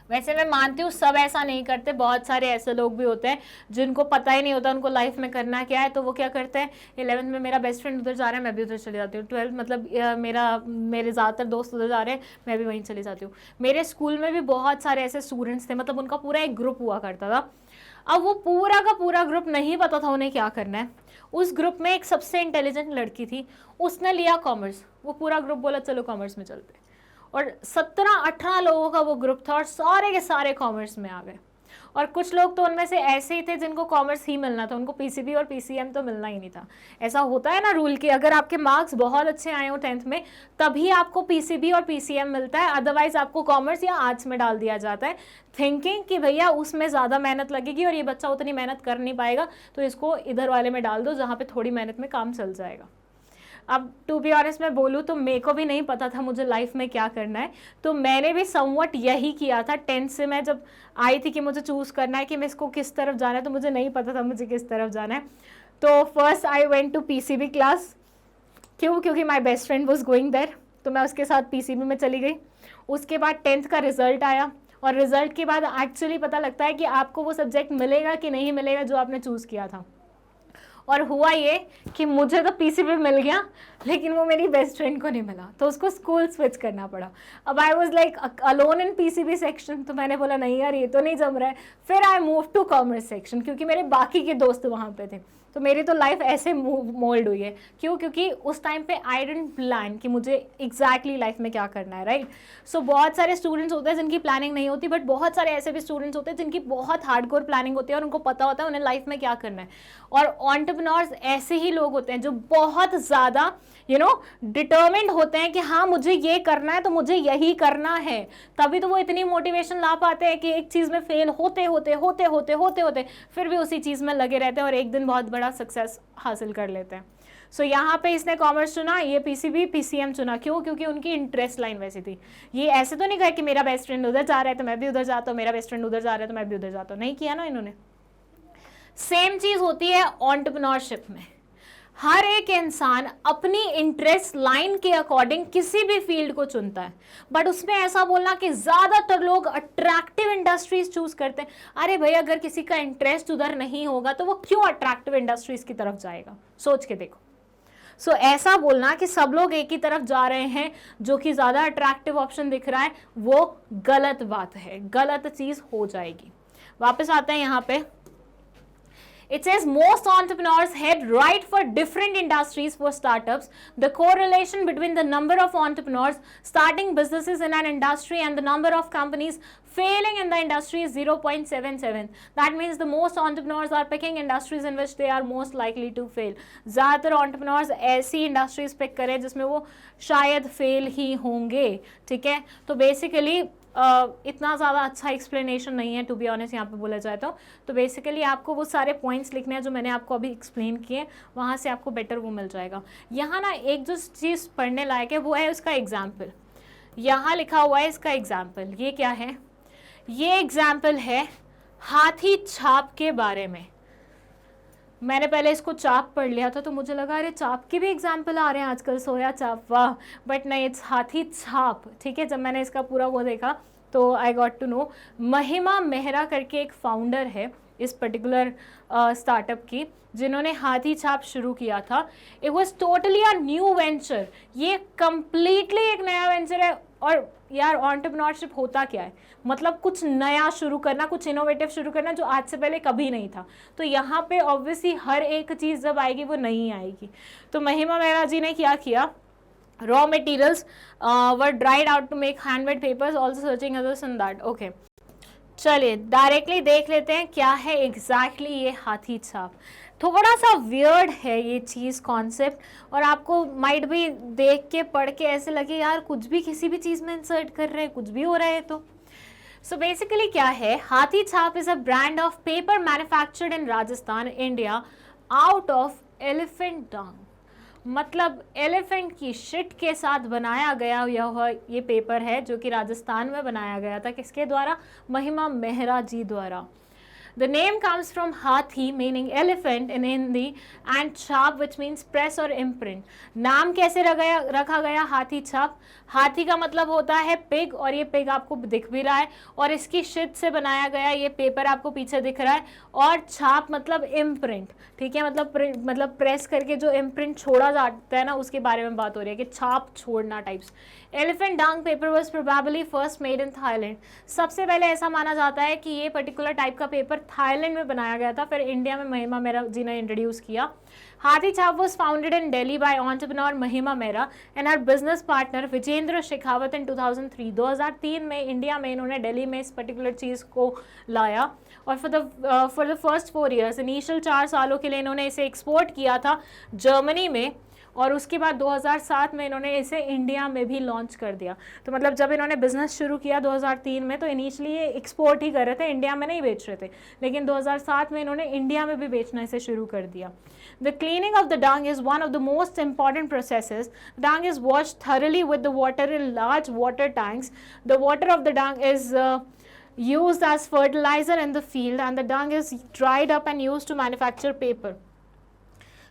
Speaker 1: वैसे मैं मानती हूँ सब ऐसा नहीं करते, बहुत सारे ऐसे लोग भी होते हैं जिनको पता ही नहीं होता उनको लाइफ में करना क्या है, तो वो क्या करते हैं 11th में मेरा बेस्ट फ्रेंड उधर जा रहा है मैं भी उधर चली जाती हूँ, 12th मतलब मेरे ज़्यादातर दोस्त उधर जा रहे हैं मैं भी वहीं चली जाती हूँ। मेरे स्कूल में भी बहुत सारे ऐसे स्टूडेंट्स थे, मतलब उनका पूरा एक ग्रुप हुआ करता था। अब वो पूरा का पूरा ग्रुप नहीं पता था उन्हें क्या करना है। उस ग्रुप में एक सबसे इंटेलिजेंट लड़की थी, उसने लिया कॉमर्स। वो पूरा ग्रुप बोला चलो कॉमर्स में चलते, और 17-18 लोगों का वो ग्रुप था और सारे के सारे कॉमर्स में आ गए। और कुछ लोग तो उनमें से ऐसे ही थे जिनको कॉमर्स ही मिलना था, उनको पीसीबी और पीसीएम तो मिलना ही नहीं था। ऐसा होता है ना रूल कि अगर आपके मार्क्स बहुत अच्छे आए हो 10th में तभी आपको पीसीबी और पीसीएम मिलता है, अदरवाइज आपको कॉमर्स या आर्ट्स में डाल दिया जाता है, थिंकिंग कि भैया उसमें ज़्यादा मेहनत लगेगी और ये बच्चा उतनी मेहनत कर नहीं पाएगा तो इसको इधर वाले में डाल दो जहाँ पे थोड़ी मेहनत में काम चल जाएगा। अब टू बी ऑनेस्ट मैं बोलूँ तो मेरे को भी नहीं पता था मुझे लाइफ में क्या करना है, तो मैंने भी समवट यही किया था। 10th से मैं जब आई थी कि मुझे चूज़ करना है कि मैं इसको किस तरफ जाना है, तो मुझे नहीं पता था मुझे किस तरफ जाना है। तो first I went to PCB class. क्यों? क्योंकि my best friend was going there, तो मैं उसके साथ पीसीबी में चली गई। उसके बाद 10th का रिजल्ट आया और रिजल्ट के बाद एक्चुअली पता लगता है कि आपको वो सब्जेक्ट मिलेगा कि नहीं मिलेगा जो आपने चूज़ किया था। और हुआ ये कि मुझे तो पीसीबी मिल गया लेकिन वो मेरी बेस्ट फ्रेंड को नहीं मिला, तो उसको स्कूल स्विच करना पड़ा। अब I was like alone in PCB section, तो मैंने बोला नहीं यार ये तो नहीं जम रहा है। फिर I move to commerce section क्योंकि मेरे बाकी के दोस्त वहाँ पे थे, तो मेरी तो लाइफ ऐसे मोल्ड हुई है। क्यों? क्योंकि उस टाइम पे आई डिडंट प्लान कि मुझे एग्जैक्टली लाइफ में क्या करना है, राइट? सो बहुत सारे स्टूडेंट्स होते हैं जिनकी प्लानिंग नहीं होती, बट बहुत सारे ऐसे भी स्टूडेंट्स होते हैं जिनकी बहुत हार्डकोर प्लानिंग होती है और उनको पता होता है उन्हें लाइफ में क्या करना है। और एंटरप्रेन्योर्स ऐसे ही लोग होते हैं जो बहुत ज़्यादा डिटर्मिन्ड होते हैं कि हाँ मुझे ये करना है तो मुझे यही करना है, तभी तो वो इतनी मोटिवेशन ला पाते हैं कि एक चीज़ में फेल होते होते होते होते होते होते फिर भी उसी चीज़ में लगे रहते हैं और एक दिन बहुत बड़ा सक्सेस हासिल कर लेते हैं। सो यहाँ पे इसने कॉमर्स चुना, ये पीसीबी पीसीएम चुना, क्यों? क्योंकि उनकी इंटरेस्ट लाइन वैसी थी। ये ऐसे तो नहीं कहा कि मेरा बेस्ट फ्रेंड उधर जा रहा है तो मैं भी उधर जाता हूँ, मेरा बेस्ट फ्रेंड उधर जा रहा है तो मैं भी उधर जाता हूँ, नहीं किया ना इन्होंने। सेम चीज होती है एंटरप्रेन्योरशिप में। हर एक इंसान अपनी इंटरेस्ट लाइन के अकॉर्डिंग किसी भी फील्ड को चुनता है, बट उसमें ऐसा बोलना कि ज्यादातर लोग अट्रैक्टिव इंडस्ट्रीज चूज करते हैं। अरे भाई, अगर किसी का इंटरेस्ट उधर नहीं होगा तो वो क्यों अट्रैक्टिव इंडस्ट्रीज की तरफ जाएगा? सोच के देखो। सो ऐसा बोलना कि सब लोग एक ही तरफ जा रहे हैं जो कि ज्यादा अट्रैक्टिव ऑप्शन दिख रहा है, वो गलत बात है, गलत चीज हो जाएगी। वापस आते हैं यहाँ पे। It says most entrepreneurs head right for different industries for startups. The correlation between the number of entrepreneurs starting businesses in an industry and the number of companies failing in the industry is 0.77. That means the most entrepreneurs are picking industries in which they are most likely to fail. ज़्यादातर entrepreneurs ऐसी industries pick करें जिसमें वो शायद fail ही होंगे, ठीक है? तो basically इतना ज़्यादा अच्छा एक्सप्लेनेशन नहीं है टू बी ऑनेस्ट यहाँ पे बोला जाए तो बेसिकली आपको वो सारे पॉइंट्स लिखने हैं जो मैंने आपको अभी एक्सप्लेन किए, वहाँ से आपको बेटर वो मिल जाएगा। यहाँ ना एक जो चीज़ पढ़ने लायक है वो है उसका एग्जाम्पल। यहाँ लिखा हुआ है इसका एग्जाम्पल। ये क्या है? ये एग्जाम्पल है हाथी छाप के बारे में। मैंने पहले इसको चाप पढ़ लिया था तो मुझे लगा अरे चाप के भी एग्जाम्पल आ रहे हैं आजकल, सोया चाप, वाह, बट नहीं, इट्स हाथी छाप, ठीक है। जब मैंने इसका पूरा वो देखा तो आई गॉट टू नो महिमा मेहरा करके एक फाउंडर है इस पर्टिकुलर स्टार्टअप की, जिन्होंने हाथी छाप शुरू किया था। It was totally a new venture, ये कंप्लीटली एक नया वेंचर है। और यार एंटरप्रेन्योरशिप होता क्या है? मतलब कुछ नया शुरू करना, कुछ इनोवेटिव शुरू करना जो आज से पहले कभी नहीं था। तो यहाँ पे ऑब्वियसली हर एक चीज़ जब आएगी वो नहीं आएगी। तो महिमा मेहरा जी ने क्या किया? Raw materials were dried out to make handmade papers, also searching others in that. Okay, चलिए डायरेक्टली देख लेते हैं क्या है एग्जैक्टली ये हाथी छाप। थोड़ा सा वियर्ड है ये चीज़, कॉन्सेप्ट, और आपको माइट भी देख के पढ़ के ऐसे लगे यार कुछ भी किसी भी चीज़ में इंसर्ट कर रहे हैं, कुछ भी हो रहा है। तो सो बेसिकली क्या है? Haathi Chhaap is a brand of paper manufactured in Rajasthan, India, out of elephant dung. मतलब एलिफेंट की शिट के साथ बनाया गया ये पेपर है जो कि राजस्थान में बनाया गया था। किसके द्वारा? महिमा मेहरा जी द्वारा। The name comes from हाथी meaning elephant in Hindi and छाप which means press or imprint. नाम कैसे रखा गया हाथी छाप? हाथी का मतलब होता है पिग, और ये पिग आपको दिख भी रहा है, और इसकी शिट से बनाया गया ये पेपर आपको पीछे दिख रहा है। और छाप मतलब इम्प्रिंट, ठीक है, मतलब प्रेस करके जो इम्प्रिंट छोड़ा जाता है ना, उसके बारे में बात हो रही है कि छाप छोड़ना types. Elephant dung paper was probably first made in Thailand. सबसे पहले ऐसा माना जाता है कि ये पर्टिकुलर टाइप का पेपर थाईलैंड में बनाया गया था, फिर इंडिया में महिमा मेहरा जी ने इंट्रोड्यूस किया। Haathi Chhaap was founded in Delhi by entrepreneur Mahima Mehra and her business partner Vijendra Shekhawat in 2003। 2003 में इंडिया में इन्होंने दिल्ली में इस पर्टिकुलर चीज़ को लाया, और for the first 4 years, initial 4 सालों के लिए इन्होंने इसे एक्सपोर्ट किया था जर्मनी में, और उसके बाद 2007 में इन्होंने इसे इंडिया में भी लॉन्च कर दिया। तो मतलब जब इन्होंने बिजनेस शुरू किया 2003 में, तो इनिशियली ये एक्सपोर्ट ही कर रहे थे, इंडिया में नहीं बेच रहे थे, लेकिन 2007 में इन्होंने इंडिया में भी बेचना इसे शुरू कर दिया। The cleaning of the dung is one of the most important processes. Dung is washed thoroughly with the water in large water tanks. The water of the dung is used as fertilizer in the field, and the dung is dried up and used to manufacture paper.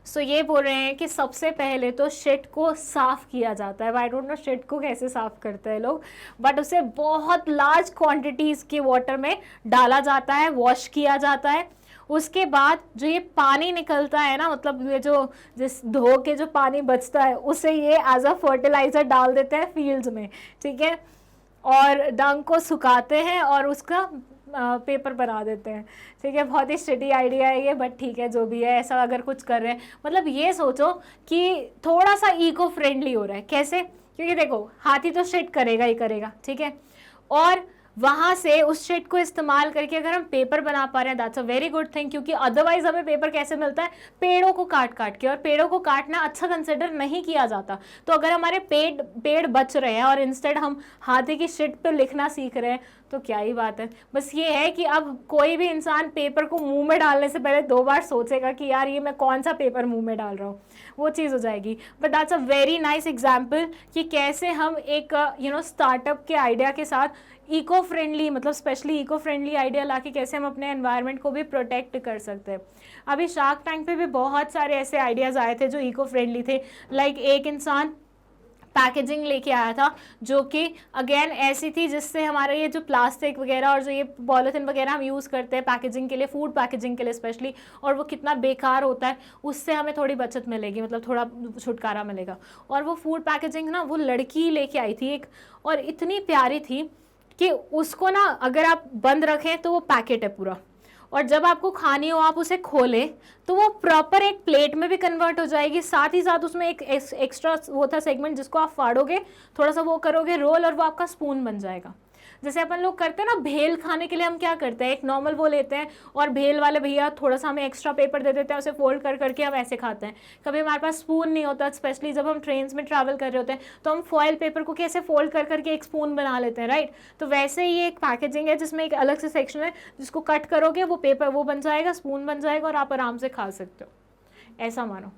Speaker 1: सो ये बोल रहे हैं कि सबसे पहले तो shit को साफ़ किया जाता है। आई डोंट नो शिट को कैसे साफ़ करते हैं लोग, बट उसे बहुत लार्ज क्वांटिटीज़ के वाटर में डाला जाता है, वॉश किया जाता है। उसके बाद जो ये पानी निकलता है ना, मतलब ये जो जिस धो के जो पानी बचता है उसे ये एज अ फर्टिलाइज़र डाल देते हैं फील्ड्स में, ठीक है, और डंग को सुखाते हैं और उसका पेपर बना देते हैं, ठीक है। बहुत ही स्टडी आइडिया है ये, बट ठीक है, जो भी है, ऐसा अगर कुछ कर रहे हैं, मतलब ये सोचो कि थोड़ा सा इको फ्रेंडली हो रहा है। कैसे? क्योंकि देखो हाथी तो शिट करेगा ही करेगा, ठीक है, और वहाँ से उस शिट को इस्तेमाल करके अगर हम पेपर बना पा रहे हैं, that's a very good thing. क्योंकि अदरवाइज हमें पेपर कैसे मिलता है? पेड़ों को काट काट के, और पेड़ों को काटना अच्छा कंसिडर नहीं किया जाता। तो अगर हमारे पेड़ बच रहे हैं और इंस्टेड हम हाथी की शिट पे लिखना सीख रहे हैं, तो क्या ही बात है। बस ये है कि अब कोई भी इंसान पेपर को मुंह में डालने से पहले 2 बार सोचेगा कि यार ये मैं कौन सा पेपर मुंह में डाल रहा हूँ, वो चीज़ हो जाएगी। But that's a very nice example कि कैसे हम एक स्टार्टअप के आइडिया के साथ इको फ्रेंडली, मतलब स्पेशली इको फ्रेंडली आइडिया लाके कैसे हम अपने एनवायरनमेंट को भी प्रोटेक्ट कर सकते हैं। अभी शार्क टैंक पे भी बहुत सारे ऐसे आइडियाज़ आए थे जो इको फ्रेंडली थे। लाइक एक इंसान पैकेजिंग लेके आया था जो कि अगेन ऐसी थी जिससे हमारा ये जो प्लास्टिक वगैरह और जो ये पॉलीथिन वगैरह हम यूज़ करते हैं पैकेजिंग के लिए, फूड पैकेजिंग के लिए स्पेशली, और वो कितना बेकार होता है, उससे हमें थोड़ी बचत मिलेगी, मतलब थोड़ा छुटकारा मिलेगा। और वो फूड पैकेजिंग ना वो लड़की लेके आई थी एक, और इतनी प्यारी थी कि उसको ना अगर आप बंद रखें तो वो पैकेट है पूरा, और जब आपको खानी हो आप उसे खोलें तो वो प्रॉपर एक प्लेट में भी कन्वर्ट हो जाएगी। साथ ही साथ उसमें एक एक्स्ट्रा वो था सेगमेंट जिसको आप फाड़ोगे, थोड़ा सा वो करोगे रोल, और वो आपका स्पून बन जाएगा। जैसे अपन लोग करते हैं ना भेल खाने के लिए, हम क्या करते हैं, एक नॉर्मल वो लेते हैं और भेल वाले भैया थोड़ा सा हमें एक्स्ट्रा पेपर दे देते हैं, उसे फोल्ड कर करके हम ऐसे खाते हैं। कभी हमारे पास स्पून नहीं होता, स्पेशली जब हम ट्रेन में ट्रैवल कर रहे होते हैं तो हम फॉयल पेपर को कैसे फोल्ड कर करके एक स्पून बना लेते हैं, राइट। तो वैसे ही एक पैकेजिंग है जिसमें एक अलग से सेक्शन है जिसको कट करोगे वो पेपर वो बन जाएगा, स्पून बन जाएगा, और आप आराम से खा सकते हो, ऐसा मानो।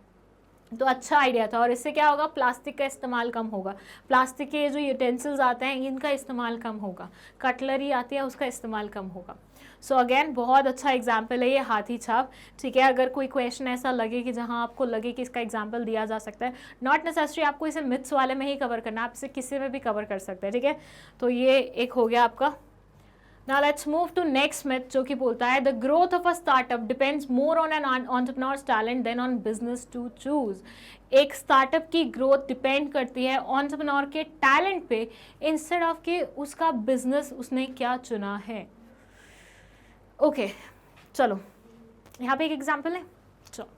Speaker 1: तो अच्छा आइडिया था, और इससे क्या होगा, प्लास्टिक का इस्तेमाल कम होगा, प्लास्टिक के जो यूटेंसिल्स आते हैं इनका इस्तेमाल कम होगा, कटलरी आती है उसका इस्तेमाल कम होगा। सो अगेन बहुत अच्छा एग्जाम्पल है ये हाथी छाप, ठीक है। अगर कोई क्वेश्चन ऐसा लगे कि जहाँ आपको लगे कि इसका एग्जाम्पल दिया जा सकता है, नॉट नेसेसरी आपको इसे मिथ्स वाले में ही कवर करना, आप इसे किसी में भी कवर कर सकते हैं, ठीक है। तो ये एक हो गया आपका। Now let's move to next myth जो कि बोलता है the growth of a startup depends more on an entrepreneur's talent than on business to choose। एक स्टार्टअप की ग्रोथ डिपेंड करती है entrepreneur के टैलेंट पे इंस्टेड ऑफ कि उसका बिजनेस उसने क्या चुना है। ओके चलो यहाँ पे एक एग्जाम्पल है। चलो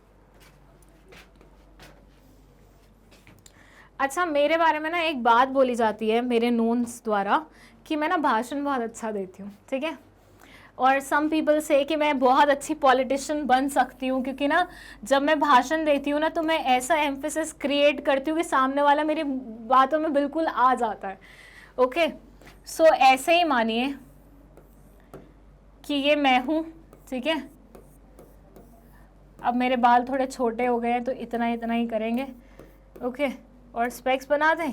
Speaker 1: अच्छा, मेरे बारे में ना एक बात बोली जाती है मेरे नोन्स द्वारा कि मैं ना भाषण बहुत अच्छा देती हूँ, ठीक है। और सम पीपल से कि मैं बहुत अच्छी पॉलिटिशियन बन सकती हूँ, क्योंकि ना जब मैं भाषण देती हूँ ना तो मैं ऐसा एम्फेसिस क्रिएट करती हूँ कि सामने वाला मेरी बातों में बिल्कुल आ जाता है। ओके सो ऐसे ही मानिए कि ये मैं हूँ, ठीक है। अब मेरे बाल थोड़े छोटे हो गए हैं तो इतना इतना ही करेंगे, ओके। और स्पेक्स बना दें,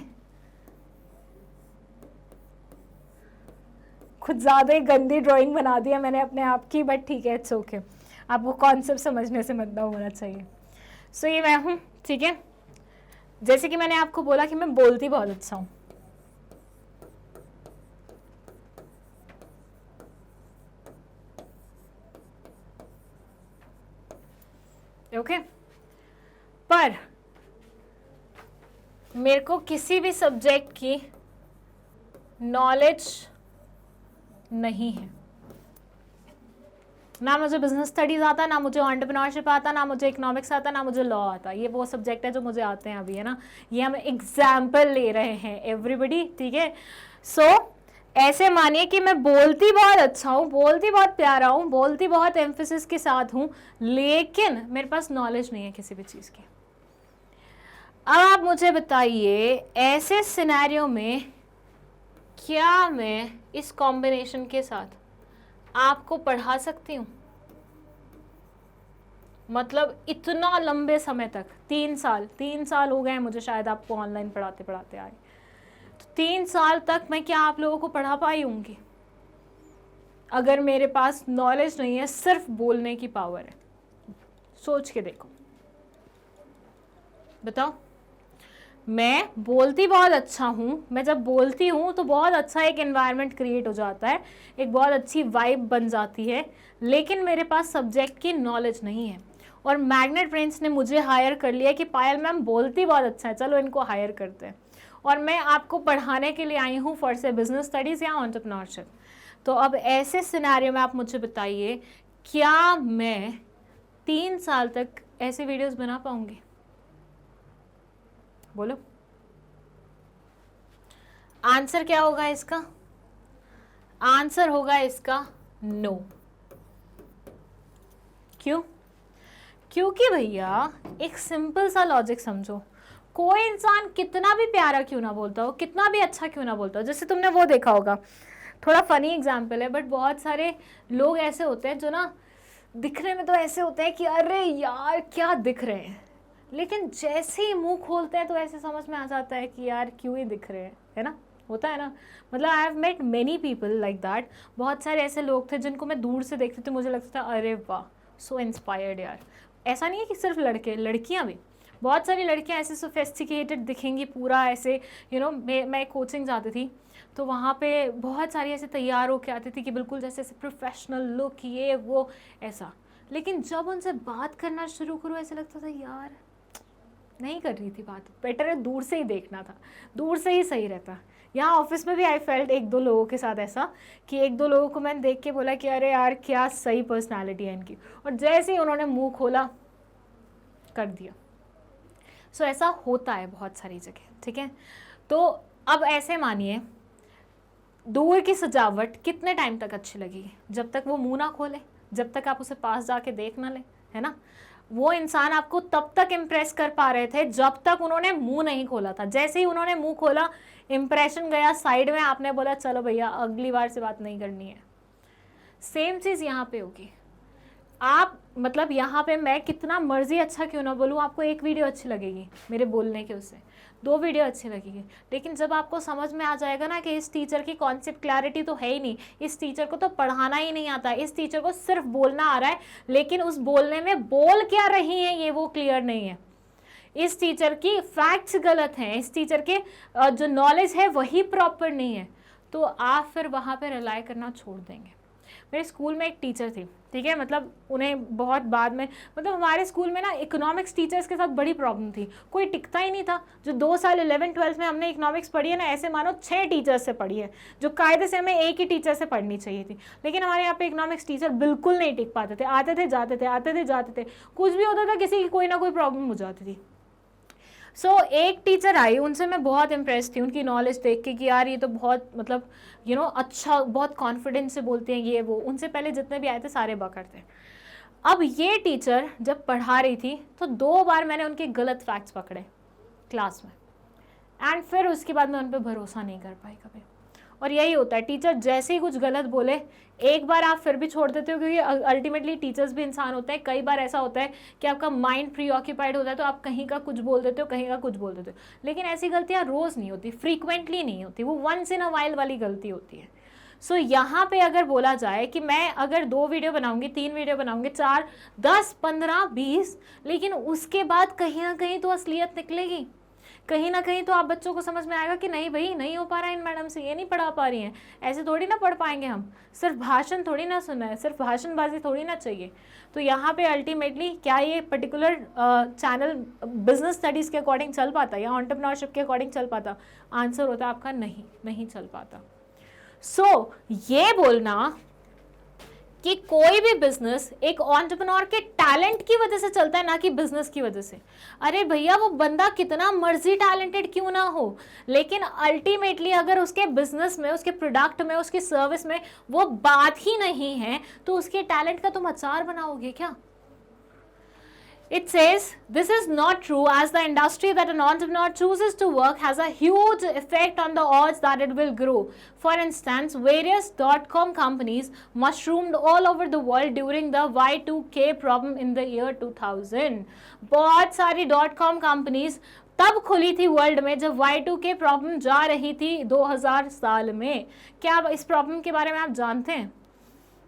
Speaker 1: खुद ज़्यादा ही गंदी ड्राइंग बना दिया मैंने अपने आप की, बट ठीक है, इट्स ओके। आपको कॉन्सेप्ट समझने से मतलब होना चाहिए। सो ये मैं हूँ, ठीक है। जैसे कि मैंने आपको बोला कि मैं बोलती बहुत अच्छा हूँ, ओके। पर मेरे को किसी भी सब्जेक्ट की नॉलेज नहीं है, ना मुझे बिजनेस स्टडीज आता, ना मुझे एंटरप्रेन्योरशिप आता, ना मुझे इकोनॉमिक्स आता, ना मुझे लॉ आता। ये वो सब्जेक्ट है जो मुझे आते हैं अभी, है ना। ये हम एग्जाम्पल ले रहे हैं एवरीबडी, ठीक है। सो ऐसे मानिए कि मैं बोलती बहुत अच्छा हूँ, बोलती बहुत प्यारा हूँ, बोलती बहुत एम्फेसिस के साथ हूँ, लेकिन मेरे पास नॉलेज नहीं है किसी भी चीज़ की। अब आप मुझे बताइए ऐसे सिनेरियो में क्या मैं इस कॉम्बिनेशन के साथ आपको पढ़ा सकती हूँ? मतलब इतना लंबे समय तक, 3 साल हो गए हैं मुझे शायद आपको ऑनलाइन पढ़ाते पढ़ाते आए, तो 3 साल तक मैं क्या आप लोगों को पढ़ा पाई होंगी? अगर मेरे पास नॉलेज नहीं है, सिर्फ बोलने की पावर है। सोच के देखो, बताओ। मैं बोलती बहुत अच्छा हूँ, मैं जब बोलती हूँ तो बहुत अच्छा एक एनवायरनमेंट क्रिएट हो जाता है, एक बहुत अच्छी वाइब बन जाती है, लेकिन मेरे पास सब्जेक्ट की नॉलेज नहीं है। और मैग्नेट ब्रेन्स ने मुझे हायर कर लिया कि पायल मैम बोलती बहुत अच्छा है, चलो इनको हायर करते हैं, और मैं आपको पढ़ाने के लिए आई हूँ फॉर से बिजनेस स्टडीज़ या एंटरप्रेन्योरशिप। तो अब ऐसे सिनेरियो में आप मुझे बताइए, क्या मैं 3 साल तक ऐसे वीडियोस बना पाऊंगी? बोलो आंसर क्या होगा इसका? आंसर होगा इसका नो। क्यों? क्योंकि भैया एक सिंपल सा लॉजिक समझो, कोई इंसान कितना भी प्यारा क्यों ना बोलता हो, कितना भी अच्छा क्यों ना बोलता हो, जैसे तुमने वो देखा होगा, थोड़ा फनी एग्जाम्पल है, बट बहुत सारे लोग ऐसे होते हैं जो ना दिखने में तो ऐसे होते हैं कि अरे यार क्या दिख रहे हैं, लेकिन जैसे ही मुंह खोलते हैं तो ऐसे समझ में आ जाता है कि यार क्यों ही दिख रहे हैं, है ना, होता है ना। मतलब I have met many people like that. बहुत सारे ऐसे लोग थे जिनको मैं दूर से देखती थी, मुझे लगता था अरे वाह सो इंस्पायर्ड यार। ऐसा नहीं है कि सिर्फ लड़के, लड़कियां भी, बहुत सारी लड़कियां ऐसे सोफिस्टिकेटेड दिखेंगी पूरा ऐसे, यू नो। मैं कोचिंग जाती थी तो वहाँ पे बहुत सारी ऐसे तैयार होके आती थी कि बिल्कुल जैसे ऐसे प्रोफेशनल लुक, ये वो ऐसा। लेकिन जब उनसे बात करना शुरू करो ऐसा लगता था यार नहीं कर रही थी बात, बेटर है दूर से ही देखना था, दूर से ही सही रहता। यहाँ ऑफिस में भी आई फेल्ट एक दो लोगों के साथ ऐसा कि एक दो लोगों को मैंने देख के बोला कि अरे यार क्या सही पर्सनालिटी है इनकी, और जैसे ही उन्होंने मुंह खोला कर दिया। सो ऐसा होता है बहुत सारी जगह, ठीक है। तो अब ऐसे मानिए दूर की सजावट कितने टाइम तक अच्छी लगेगी, जब तक वो मुंह ना खोले, जब तक आप उसे पास जाके देख ना ले, है ना। वो इंसान आपको तब तक इम्प्रेस कर पा रहे थे जब तक उन्होंने मुंह नहीं खोला था। जैसे ही उन्होंने मुंह खोला इंप्रेशन गया साइड में, आपने बोला चलो भैया अगली बार से बात नहीं करनी है। सेम चीज यहाँ पे होगी। आप मतलब यहाँ पे मैं कितना मर्जी अच्छा क्यों ना बोलूँ, आपको एक वीडियो अच्छी लगेगी मेरे बोलने के, उससे 2 वीडियो अच्छी लगेगी, लेकिन जब आपको समझ में आ जाएगा ना कि इस टीचर की कॉन्सेप्ट क्लैरिटी तो है ही नहीं, इस टीचर को तो पढ़ाना ही नहीं आता, इस टीचर को सिर्फ बोलना आ रहा है, लेकिन उस बोलने में बोल क्या रही है ये वो क्लियर नहीं है, इस टीचर की फैक्ट्स गलत हैं, इस टीचर के जो नॉलेज है वही प्रॉपर नहीं है, तो आप फिर वहाँ पे रिलाई करना छोड़ देंगे। मेरे स्कूल में एक टीचर थी, ठीक है, मतलब उन्हें बहुत बाद में, मतलब हमारे स्कूल में ना इकोनॉमिक्स टीचर्स के साथ बड़ी प्रॉब्लम थी, कोई टिकता ही नहीं था। जो 2 साल 11th-12th में हमने इकोनॉमिक्स पढ़ी है ना, ऐसे मानो 6 टीचर्स से पढ़ी है, जो कायदे से हमें एक ही टीचर से पढ़नी चाहिए थी, लेकिन हमारे यहाँ पे इकोनॉमिक्स टीचर बिल्कुल नहीं टिक पाते थे, आते थे जाते थे, आते थे जाते थे, कुछ भी होता था किसी की कोई ना कोई प्रॉब्लम हो जाती थी। सो एक टीचर आई, उनसे मैं बहुत इम्प्रेस थी, उनकी नॉलेज देख के कि यार ये तो बहुत मतलब यू नो अच्छा, बहुत कॉन्फिडेंस से बोलते हैं ये वो। उनसे पहले जितने भी आए थे सारे बकर थे। अब ये टीचर जब पढ़ा रही थी तो 2 बार मैंने उनके गलत फैक्ट्स पकड़े क्लास में, एंड फिर उसके बाद मैं उन पर भरोसा नहीं कर पाई कभी। और यही होता है, टीचर जैसे ही कुछ गलत बोले एक बार आप फिर भी छोड़ देते हो, क्योंकि अल्टीमेटली टीचर्स भी इंसान होते हैं। कई बार ऐसा होता है कि आपका माइंड प्री ऑक्यूपाइड होता है तो आप कहीं का कुछ बोल देते हो, कहीं का कुछ बोल देते हो, लेकिन ऐसी गलतियां रोज नहीं होती, फ्रीक्वेंटली नहीं होती, वो वंस इन अ वाइल वाली गलती होती है। सो यहाँ पे अगर बोला जाए कि मैं अगर 2 वीडियो बनाऊंगी, 3 वीडियो बनाऊंगी, 4, 10, 15, 20, लेकिन उसके बाद कहीं ना कहीं तो असलियत निकलेगी, कहीं ना कहीं तो आप बच्चों को समझ में आएगा कि नहीं भाई नहीं हो पा रहा है इन मैडम से, ये नहीं पढ़ा पा रही हैं, ऐसे थोड़ी ना पढ़ पाएंगे हम, सिर्फ भाषण थोड़ी ना सुनना है, सिर्फ भाषणबाजी थोड़ी ना चाहिए। तो यहाँ पे अल्टीमेटली क्या ये पर्टिकुलर चैनल बिजनेस स्टडीज़ के अकॉर्डिंग चल पाता या एंटरप्रेन्योरशिप के अकॉर्डिंग चल पाता? आंसर होता है आपका नहीं, नहीं चल पाता। सो ये बोलना कि कोई भी बिजनेस एक एंटरप्रेन्योर के टैलेंट की वजह से चलता है ना कि बिजनेस की वजह से, अरे भैया वो बंदा कितना मर्जी टैलेंटेड क्यों ना हो, लेकिन अल्टीमेटली अगर उसके बिजनेस में, उसके प्रोडक्ट में, उसकी सर्विस में वो बात ही नहीं है तो उसके टैलेंट का तुम अचार बनाओगे क्या? It says this is not true, as the industry that an entrepreneur chooses to work has a huge effect on the odds that it will grow. For instance, various .com companies mushroomed all over the world during the Y2K problem in the year 2000. बहुत सारी .com companies तब खुली थी world में जब Y2K problem जा रही थी 2000 साल में। क्या आप इस प्रॉब्लम के बारे में आप जानते हैं?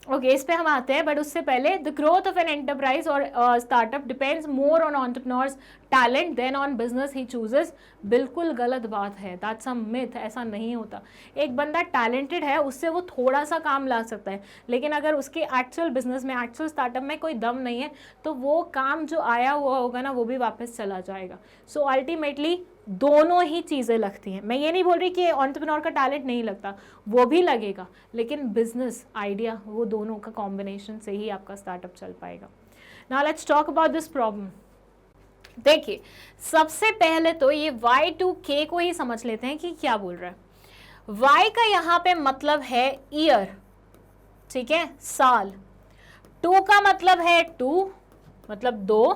Speaker 1: ओके, इस पे हम आते हैं, बट उससे पहले the growth of an enterprise और startup depends more on entrepreneurs talent than on business he chooses. बिल्कुल गलत बात है, दैट्स अ मिथ, ऐसा नहीं होता। एक बंदा टैलेंटेड है, उससे वो थोड़ा सा काम ला सकता है, लेकिन अगर उसके एक्चुअल बिजनेस में, एक्चुअल स्टार्टअप में कोई दम नहीं है तो वो काम जो आया हुआ होगा ना वो भी वापस चला जाएगा। सो अल्टीमेटली दोनों ही चीज़ें लगती हैं। मैं ये नहीं बोल रही कि एंटरप्रेन्योर का टैलेंट नहीं लगता, वो भी लगेगा, लेकिन बिजनेस आइडिया, वो दोनों का कॉम्बिनेशन से ही आपका स्टार्टअप चल पाएगा। Now let's talk about this problem. देखिए, सबसे पहले तो ये Y2K को ही समझ लेते हैं कि क्या बोल रहा है। Y का यहाँ पे मतलब है ईयर, ठीक है, साल। 2 का मतलब है 2, मतलब 2,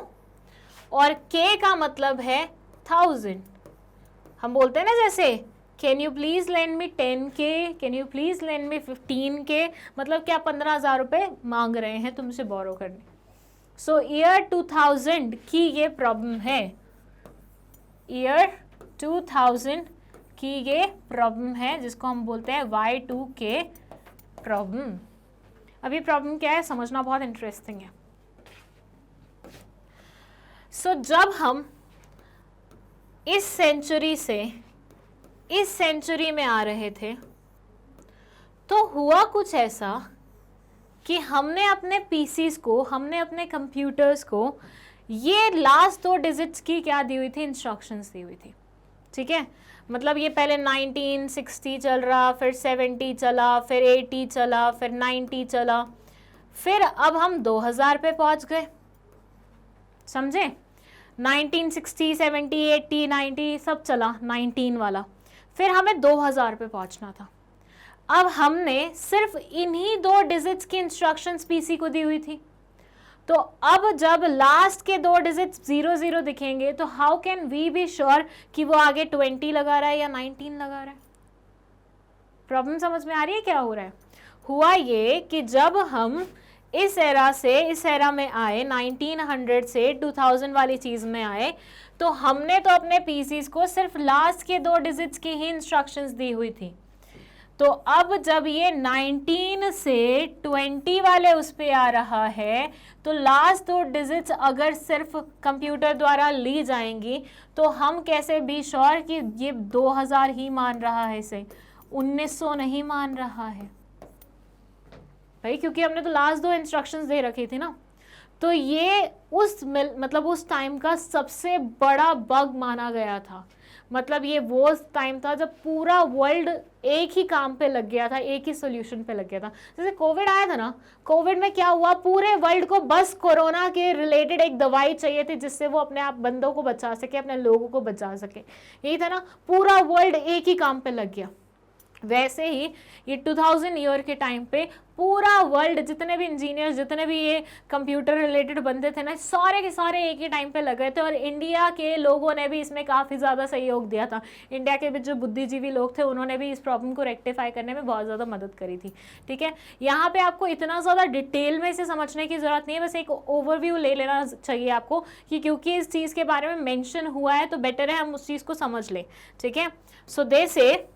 Speaker 1: और K का मतलब है 1000। हम बोलते हैं ना जैसे can you please lend me 10K, can you please lend me 15K, मतलब क्या 15,000 रुपये मांग रहे हैं तुमसे बोरो करने। सो ईयर 2000 की ये प्रॉब्लम है, ईयर 2000 की ये प्रॉब्लम है जिसको हम बोलते हैं Y2K प्रॉब्लम। अभी प्रॉब्लम क्या है समझना बहुत इंटरेस्टिंग है। सो जब हम इस सेंचुरी से इस सेंचुरी में आ रहे थे तो हुआ कुछ ऐसा कि हमने अपने पीसीस को, हमने अपने कंप्यूटर्स को ये लास्ट 2 डिजिट्स की क्या दी हुई थी, इंस्ट्रक्शंस दी हुई थी। ठीक है, मतलब ये पहले 1960 चल रहा, फिर 70 चला, फिर 80 चला, फिर 90 चला, फिर अब हम 2000 पे पहुंच गए। समझे, 1960, 70, 80, 90 सब चला, 19 वाला, फिर हमें 2000 पे पहुंचना था। अब हमने सिर्फ इन्हीं 2 डिजिट्स की इंस्ट्रक्शंस पीसी को दी हुई थी, तो अब जब लास्ट के 2 डिजिट्स 00 दिखेंगे तो how can we be sure कि वो आगे 20 लगा रहा है या 19 लगा रहा है। प्रॉब्लम समझ में आ रही है क्या हो रहा है। हुआ ये कि जब हम इस एरा से इस एरा में आए, 1900 से 2000 वाली चीज में आए, तो हमने तो अपने पीसीस को सिर्फ लास्ट के 2 डिजिट्स की ही इंस्ट्रक्शंस दी हुई थी। तो अब जब ये 19 से 20 वाले उस पे आ रहा है तो लास्ट 2 डिजिट्स अगर सिर्फ कंप्यूटर द्वारा ली जाएंगी तो हम कैसे भी श्योर कि ये 2000 ही मान रहा है, इसे 1900 नहीं मान रहा है भाई, क्योंकि हमने तो लास्ट 2 इंस्ट्रक्शंस दे रखी थी ना। तो ये उस टाइम का सबसे बड़ा बग माना गया था। मतलब ये वो टाइम था जब पूरा वर्ल्ड एक ही काम पे लग गया था, एक ही सोल्यूशन पे लग गया था। जैसे कोविड आया था ना, कोविड में क्या हुआ, पूरे वर्ल्ड को बस कोरोना के रिलेटेड एक दवाई चाहिए थी जिससे वो अपने आप बंदों को बचा सके, अपने लोगों को बचा सके। यही था ना, पूरा वर्ल्ड एक ही काम पे लग गया। वैसे ही ये 2000 ईयर के टाइम पे पूरा वर्ल्ड, जितने भी इंजीनियर्स, जितने भी ये कंप्यूटर रिलेटेड बंदे थे ना, सारे के सारे एक ही टाइम पे लगे थे। और इंडिया के लोगों ने भी इसमें काफ़ी ज़्यादा सहयोग दिया था। इंडिया के भी जो बुद्धिजीवी लोग थे उन्होंने भी इस प्रॉब्लम को रेक्टिफाई करने में बहुत ज़्यादा मदद करी थी। ठीक है, यहाँ पे आपको इतना ज़्यादा डिटेल में इसे समझने की ज़रूरत नहीं है, बस एक ओवरव्यू ले लेना चाहिए आपको कि क्योंकि इस चीज़ के बारे में मैंशन हुआ है तो बेटर है हम उस चीज़ को समझ लें। ठीक है, सो दे से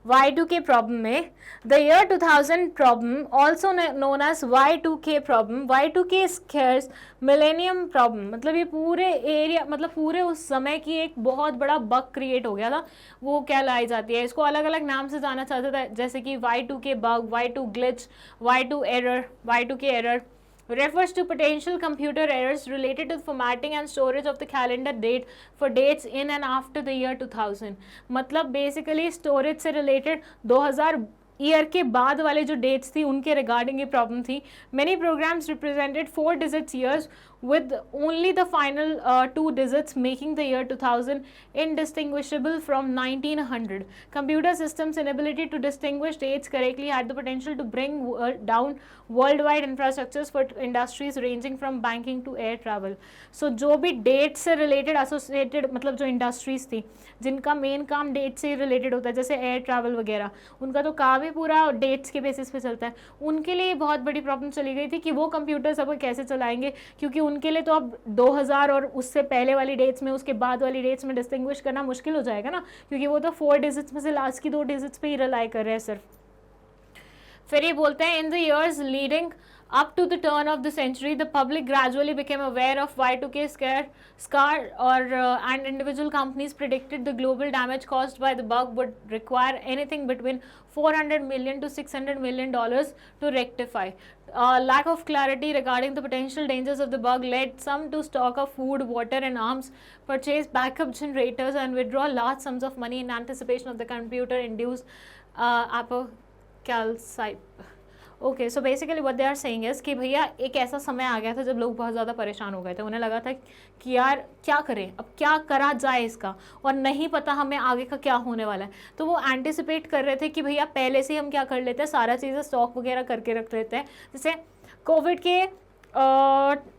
Speaker 1: Y2K प्रॉब्लम में the year 2000 problem also known as Y2K problem, Y2K scares millennium problem. मतलब ये पूरे एरिया, मतलब पूरे उस समय की एक बहुत बड़ा बग क्रिएट हो गया था। वो क्या लाई जाती है, इसको अलग अलग नाम से जाना चाहते थे, जैसे कि Y2K bug, Y2 glitch, Y2 error, Y2K error refers to potential computer errors related to formatting and storage of the calendar date for dates in and after the year 2000। मतलब basically storage से related 2000 year के बाद वाले जो dates थी उनके regarding ये problem थी। Many programs represented 4 digits years with only the final 2 digits making the year 2000 indistinguishable from 1900. Computer systems inability to distinguish dates correctly had the potential to bring down worldwide infrastructures for industries ranging from banking to air travel. So जो भी date से related associated, मतलब जो industries थी जिनका main काम date से related होता है, जैसे एयर ट्रैवल वगैरह, उनका तो काम ही पूरा डेट्स के बेसिस पे चलता है। उनके लिए बहुत बड़ी प्रॉब्लम चली गई थी कि वो कंप्यूटर सब कैसे चलाएंगे, क्योंकि उनके लिए तो अब 2000 और उससे पहले वाली डेट्स में, उसके बाद वाली डेट्स में डिस्टिंग्विश करना मुश्किल हो जाएगा ना, क्योंकि वो तो 4 डिजिट्स में से लास्ट की 2 डिजिट्स पे ही रिलाई कर रहे हैं सिर्फ। फिर ये बोलते हैं in the years leading up to the turn of the century, the public gradually became aware of Y2K and individual companies predicted the global damage caused by the bug would require anything between $400 million to $600 million to rectify. Lack of clarity regarding the potential dangers of the bug led some to stock up food, water and arms, purchase backup generators and withdraw large sums of money in anticipation of the computer-induced apocalypse. Okay, so basically what they are saying is कि भैया एक ऐसा समय आ गया था जब लोग बहुत ज़्यादा परेशान हो गए थे। उन्हें लगा था कि यार क्या करें, अब क्या करा जाए इसका, और नहीं पता हमें आगे का क्या होने वाला है। तो वो एंटिसिपेट कर रहे थे कि भैया पहले से हम क्या कर लेते हैं, सारा चीज़ें स्टॉक वगैरह करके रख लेते हैं। जैसे कोविड के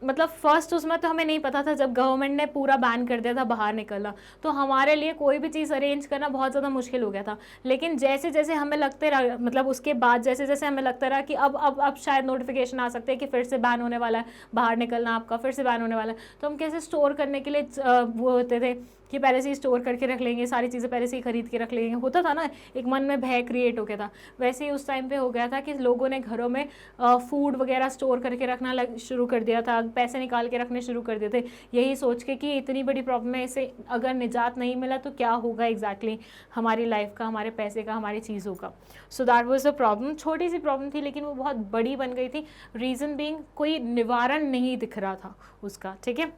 Speaker 1: मतलब फर्स्ट उसमें तो हमें नहीं पता था, जब गवर्नमेंट ने पूरा बैन कर दिया था बाहर निकलना, तो हमारे लिए कोई भी चीज़ अरेंज करना बहुत ज़्यादा मुश्किल हो गया था। लेकिन जैसे जैसे हमें लगते रहा, मतलब उसके बाद जैसे जैसे हमें लगता रहा कि अब शायद नोटिफिकेशन आ सकते हैं कि फिर से बैन होने वाला है, बाहर निकलना आपका फिर से बैन होने वाला है, तो हम कैसे स्टोर करने के लिए वो होते थे कि पहले से ही स्टोर करके रख लेंगे, सारी चीज़ें पहले से ही खरीद के रख लेंगे, होता था ना, एक मन में भय क्रिएट हो गया था। वैसे ही उस टाइम पे हो गया था कि लोगों ने घरों में फूड वगैरह स्टोर करके रखना शुरू कर दिया था, पैसे निकाल के रखने शुरू कर दिए थे, यही सोच के कि इतनी बड़ी प्रॉब्लम है, इसे अगर निजात नहीं मिला तो क्या होगा एग्जैक्टली हमारी लाइफ का, हमारे पैसे का, हमारी चीज़ों का। So that was a problem. छोटी सी प्रॉब्लम थी लेकिन वो बहुत बड़ी बन गई थी, रीज़न बीइंग कोई निवारण नहीं दिख रहा था उसका, ठीक है।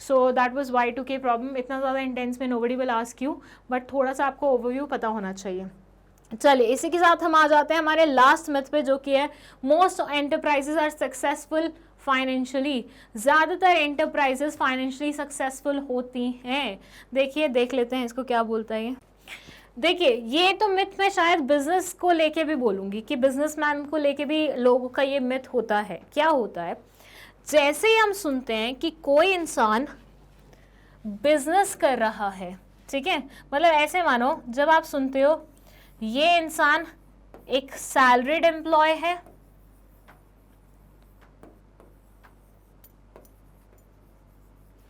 Speaker 1: So that was Y2K problem. इतना ज़्यादा इंटेंस में nobody will ask you, but थोड़ा सा आपको ओवरव्यू पता होना चाहिए। चलिए इसी के साथ हम आ जाते हैं हमारे लास्ट मिथ पे, जो कि है most enterprises are successful financially. ज़्यादातर एंटरप्राइजेस फाइनेंशियली सक्सेसफुल होती हैं। देखिए, देख लेते हैं इसको क्या बोलता है ये। देखिए, ये तो मिथ मैं शायद बिजनेस को लेके भी बोलूँगी कि बिजनेसमैन को लेके भी लोगों का ये मिथ होता है। क्या होता है, जैसे ही हम सुनते हैं कि कोई इंसान बिजनेस कर रहा है, ठीक है, मतलब ऐसे मानो जब आप सुनते हो ये इंसान एक सैलरीड एम्प्लॉय है,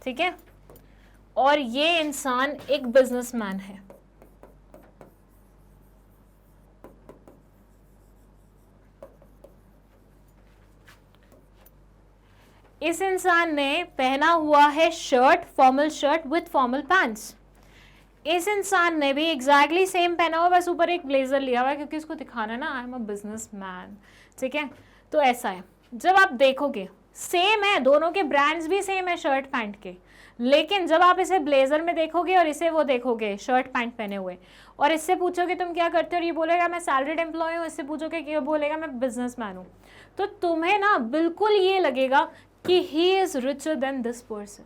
Speaker 1: ठीक है, और ये इंसान एक बिजनेसमैन है, इस इंसान ने पहना हुआ है shirt, formal shirt with formal pants, इस इंसान ने भी एग्जैक्टली सेम पहना हुआ, बस ऊपर एक ब्लेजर लिया हुआ है क्योंकि इसको दिखाना है ना आई एम अ बिजनेसमैन, ठीक है। तो ऐसा है, जब आप देखोगे सेम है, दोनों के ब्रांड्स भी सेम है शर्ट पैंट के, लेकिन जब आप इसे ब्लेजर में देखोगे और इसे वो देखोगे शर्ट पैंट पहने हुए, और इससे पूछोगे तुम क्या करते हो और ये बोलेगा मैं सैलरीड एम्प्लॉय हूँ, इससे पूछोगे कि बोलेगा मैं बिजनेसमैन हूँ, तो तुम्हें ना बिल्कुल ये लगेगा कि he is richer than this person.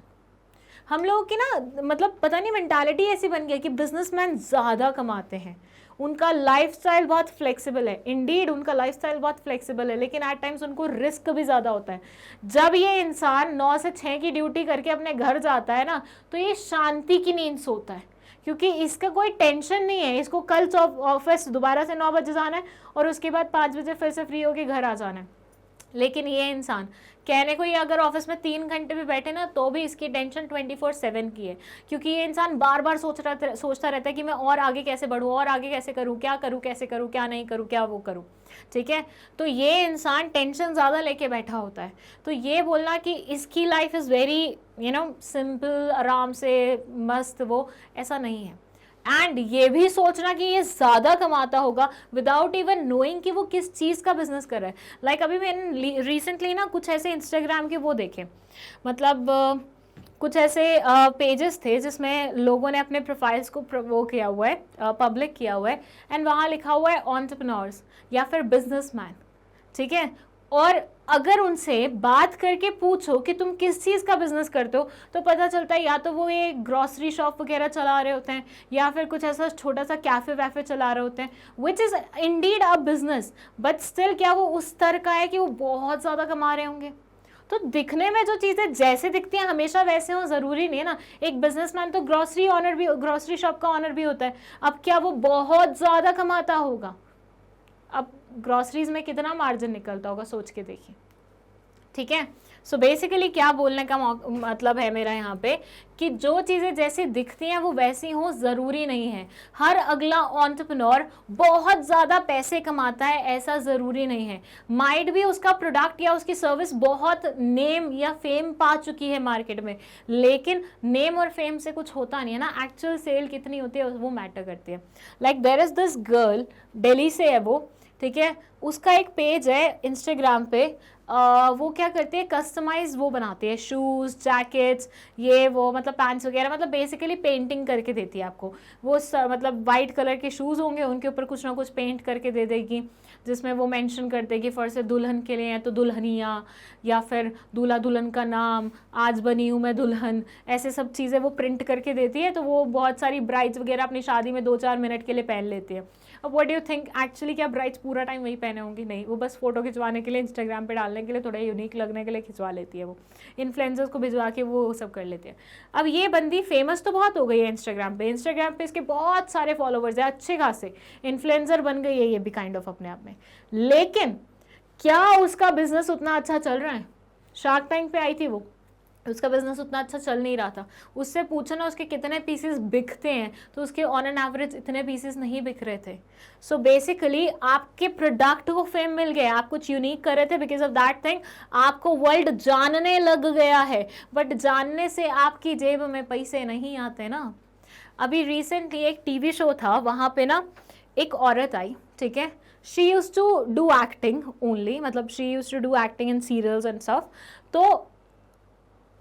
Speaker 1: हम लोगों की ना मतलब पता नहीं मेंटालिटी ऐसी बन गई कि बिजनेसमैन ज़्यादा कमाते हैं, उनका लाइफस्टाइल बहुत फ्लेक्सिबल है, इंडीड उनका लाइफस्टाइल बहुत फ्लेक्सिबल है, लेकिन एट टाइम्स उनको रिस्क भी ज़्यादा होता है। जब ये इंसान 9 से 6 की ड्यूटी करके अपने घर जाता है ना, तो ये शांति की नींद सोता है, क्योंकि इसका कोई टेंशन नहीं है, इसको कल ऑफिस दोबारा से 9 बजे जाना है और उसके बाद 5 बजे फिर से फ्री होकर घर आ जाना है। लेकिन ये इंसान कहने को, ये अगर ऑफिस में 3 घंटे भी बैठे ना तो भी इसकी टेंशन 24/7 की है, क्योंकि ये इंसान बार बार सोचता रहता है कि मैं और आगे कैसे बढ़ूँ, और आगे कैसे करूँ, क्या करूँ, कैसे करूँ, क्या नहीं करूँ, क्या वो करूँ, ठीक है। तो ये इंसान टेंशन ज़्यादा लेके बैठा होता है। तो ये बोलना कि इसकी लाइफ इज़ वेरी सिंपल, आराम से मस्त, वो ऐसा नहीं है। एंड ये भी सोचना कि ये ज़्यादा कमाता होगा विदाउट इवन नोइंग कि वो किस चीज़ का बिजनेस कर रहा है। लाइक अभी मैंने रिसेंटली ना कुछ ऐसे इंस्टाग्राम के वो देखे, मतलब कुछ ऐसे पेजेस थे जिसमें लोगों ने अपने प्रोफाइल्स को वो किया हुआ है, पब्लिक किया हुआ है, एंड वहाँ लिखा हुआ है एंटरप्रेन्योर्स या फिर बिजनेसमैन, ठीक है। और अगर उनसे बात करके पूछो कि तुम किस चीज़ का बिजनेस करते हो, तो पता चलता है या तो वो ये ग्रॉसरी शॉप वगैरह चला रहे होते हैं, या फिर कुछ ऐसा छोटा सा कैफ़े वैफे चला रहे होते हैं, which is indeed a business, but still क्या वो उस तरह का है कि वो बहुत ज़्यादा कमा रहे होंगे। तो दिखने में जो चीज़ें जैसे दिखती हैं हमेशा वैसे हो, ज़रूरी नहीं है ना। एक बिजनेसमैन तो ग्रॉसरी शॉप का ऑनर भी होता है, अब क्या वो बहुत ज़्यादा कमाता होगा? अब ग्रॉसरीज में कितना मार्जिन निकलता होगा, सोच के देखिए, ठीक है। सो बेसिकली क्या बोलने का मतलब है मेरा यहाँ पे कि जो चीज़ें जैसी दिखती हैं वो वैसी हों, ज़रूरी नहीं है। हर अगला एंटरप्रेन्योर बहुत ज़्यादा पैसे कमाता है ऐसा ज़रूरी नहीं है। माइट भी उसका प्रोडक्ट या उसकी सर्विस बहुत नेम या फेम पा चुकी है मार्केट में, लेकिन नेम और फेम से कुछ होता नहीं है ना, एक्चुअल सेल कितनी होती है वो मैटर करती है। Like there is this girl, Delhi से है वो, ठीक है, उसका एक पेज है इंस्टाग्राम पे, वो क्या करती है, कस्टमाइज वो बनाती है, शूज़, जैकेट्स, ये वो, मतलब पैंट्स वगैरह, मतलब बेसिकली पेंटिंग करके देती है आपको। वो मतलब वाइट कलर के शूज़ होंगे, उनके ऊपर कुछ ना कुछ पेंट करके दे देगी, जिसमें वो मेंशन कर देगी फॉर से दुल्हन के लिए है तो दुल्हनिया, या फिर दूल्हा दुल्हन का नाम, आज बनी हूँ मैं दुल्हन, ऐसे सब चीज़ें वो प्रिंट करके देती है। तो वो बहुत सारी ब्राइड्स वगैरह अपनी शादी में 2-4 मिनट के लिए पहन लेती है। अब what do you think, actually क्या ब्राइड्स पूरा टाइम वही पहने होंगी? नहीं, वो बस फोटो खिंचवाने के लिए, इंस्टाग्राम पे डालने दिखाने के लिए, थोड़ा यूनिक लगने के लिए खिंचवा लेती है वो, इन्फ्लुएंसर्स को भिजवा के वो सब कर लेती है। अब ये बंदी फेमस तो बहुत हो गई है इंस्टाग्राम पे इसके बहुत सारे फॉलोवर्स हैं, अच्छे खासे इन्फ्लुएंसर बन गई है ये भी काइंड ऑफ अपने आप में। लेकिन क्या उसका बिजनेस उतना अच्छा चल रहा है? शार्क टैंक पे आई थी वो, उसका बिजनेस उतना अच्छा चल नहीं रहा था। उससे पूछो ना उसके कितने पीसेस बिकते हैं, तो उसके ऑन एन एवरेज इतने पीसेस नहीं बिक रहे थे। सो बेसिकली आपके प्रोडक्ट को फेम मिल गया, आप कुछ यूनिक कर रहे थे, बिकॉज ऑफ दैट थिंग आपको वर्ल्ड जानने लग गया है। बट जानने से आपकी जेब में पैसे नहीं आते ना। अभी रिसेंटली एक टीवी शो था, वहां पे ना एक औरत आई, ठीक है, she used to do acting only, मतलब she used to do acting in serials and stuff. तो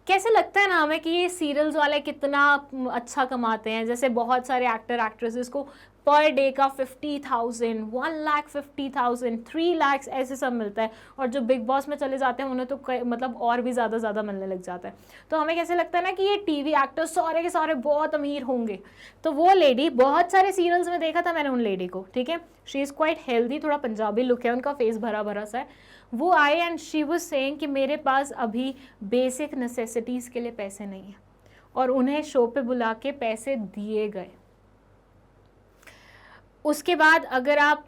Speaker 1: कैसे लगता है ना हमें कि ये सीरियल्स वाले कितना अच्छा कमाते हैं, जैसे बहुत सारे एक्टर एक्ट्रेसेस को पर डे का 50,000, 1,50,000, 3 लाख ऐसे सब मिलता है, और जो बिग बॉस में चले जाते हैं उन्हें तो मतलब और भी ज़्यादा मिलने लग जाता है। तो हमें कैसे लगता है ना कि ये टीवी एक्टर्स सारे के सारे बहुत अमीर होंगे। तो वो लेडी, बहुत सारे सीरियल्स में देखा था मैंने उन लेडी को, ठीक है, शी इज़ क्वाइट हेल्दी, थोड़ा पंजाबी लुक है उनका, फेस भरा भरा सा है। वो आए एंड शी वाज सेइंग कि मेरे पास अभी बेसिक नेसेसिटीज़ के लिए पैसे नहीं है, और उन्हें शो पे बुला के पैसे दिए गए। उसके बाद अगर आप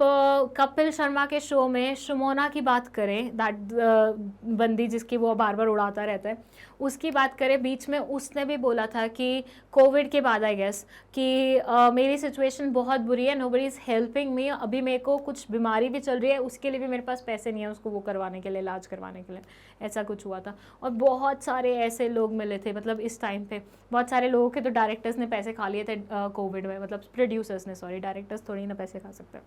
Speaker 1: कपिल शर्मा के शो में शमोना की बात करें, दैट बंदी जिसकी वो बार बार उड़ाता रहता है, उसकी बात करें, बीच में उसने भी बोला था कि कोविड के बाद आई गेस कि मेरी सिचुएशन बहुत बुरी है, नोबडी इज़ हेल्पिंग मी, अभी मेरे को कुछ बीमारी भी चल रही है, उसके लिए भी मेरे पास पैसे नहीं है उसको वो करवाने के लिए, इलाज करवाने के लिए, ऐसा कुछ हुआ था। और बहुत सारे ऐसे लोग मिले थे, मतलब इस टाइम पे बहुत सारे लोगों के तो डायरेक्टर्स ने पैसे खा लिए थे कोविड में, मतलब प्रोड्यूसर्स ने, सॉरी, डायरेक्टर्स थोड़ी ना पैसे खा सकते हैं।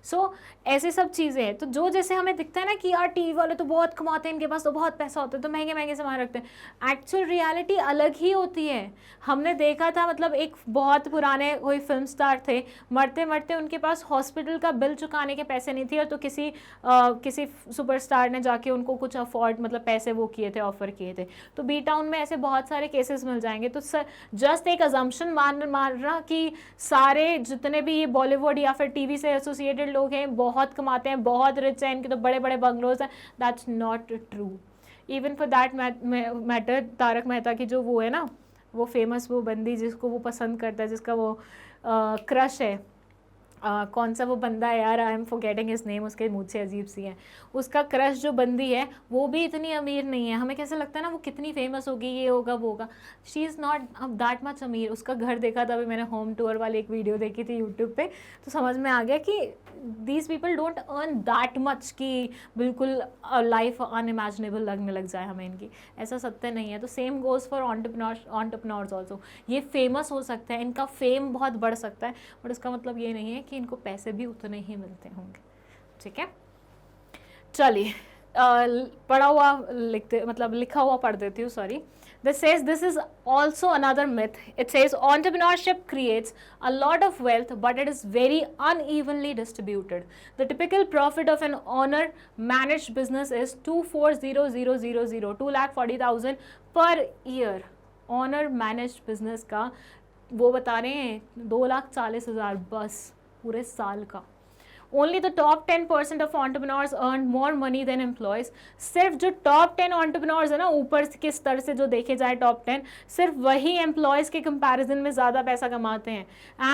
Speaker 1: सो ऐसे सब चीज़ें हैं। तो जो जैसे हमें दिखता है ना कि यार टीवी वाले तो बहुत कमाते हैं, इनके पास तो बहुत पैसा होता है, तो महंगे महंगे सामान रखते हैं, एक्चुअल रियलिटी अलग ही होती है। हमने देखा था, मतलब एक बहुत पुराने कोई फिल्म स्टार थे, मरते मरते उनके पास हॉस्पिटल का बिल चुकाने के पैसे नहीं थे, और तो किसी सुपरस्टार ने जाके उनको कुछ अफोर्ड, मतलब पैसे वो किए थे, ऑफर किए थे। तो बी टाउन में ऐसे बहुत सारे केसेस मिल जाएंगे। तो जस्ट एक अजम्पशन मारना कि सारे जितने भी ये बॉलीवुड या फिर टीवी से एसोसिएटेड लोग हैं बहुत कमाते हैं, बहुत रिच हैं, इनके तो बड़े बड़े बंगलोज हैं, that's not true. Even for that matter, Tarak Mehta की जो वो है ना, वो फेमस वो बंदी जिसको वो पसंद करता है, जिसका वो क्रश है, कौन सा वो बंदा है यार, I am forgetting his name, उसके मुँह से अजीब सी है, उसका क्रश जो बंदी है वो भी इतनी अमीर नहीं है। हमें कैसे लगता है ना वो कितनी फेमस होगी, ये होगा वो होगा, she is not that much अमीर। उसका घर देखा था अभी मैंने, होम टूर वाली एक वीडियो देखी थी यूट्यूब पे, तो समझ में आ गया कि these people don't earn that much कि बिल्कुल लाइफ अनइमेजिनेबल लगने लग जाए हमें इनकी, ऐसा सत्य नहीं है। तो same goes for entrepreneurs also, ये फेमस हो सकता है, इनका फेम बहुत बढ़ सकता है, बट इसका मतलब ये नहीं है कि इनको पैसे भी उतने ही मिलते होंगे, ठीक है। चलिए पढ़ा हुआ लिखते, मतलब लिखा हुआ पढ़ देती हूँ, sorry. This says this is also another myth. It says entrepreneurship creates a lot of wealth, but it is very unevenly distributed. The typical profit of an owner-managed business is 240,000, 2,40,000 per year. Owner-managed business का वो बता रहे हैं 2,40,000 बस पूरे साल का। Only the top 10% of entrepreneurs earn more money than employees. सिर्फ जो टॉप 10 entrepreneurs है ना, ऊपर के स्तर से जो देखे जाए टॉप 10, सिर्फ वही एम्प्लॉयज़ के कंपैरिजन में ज़्यादा पैसा कमाते हैं।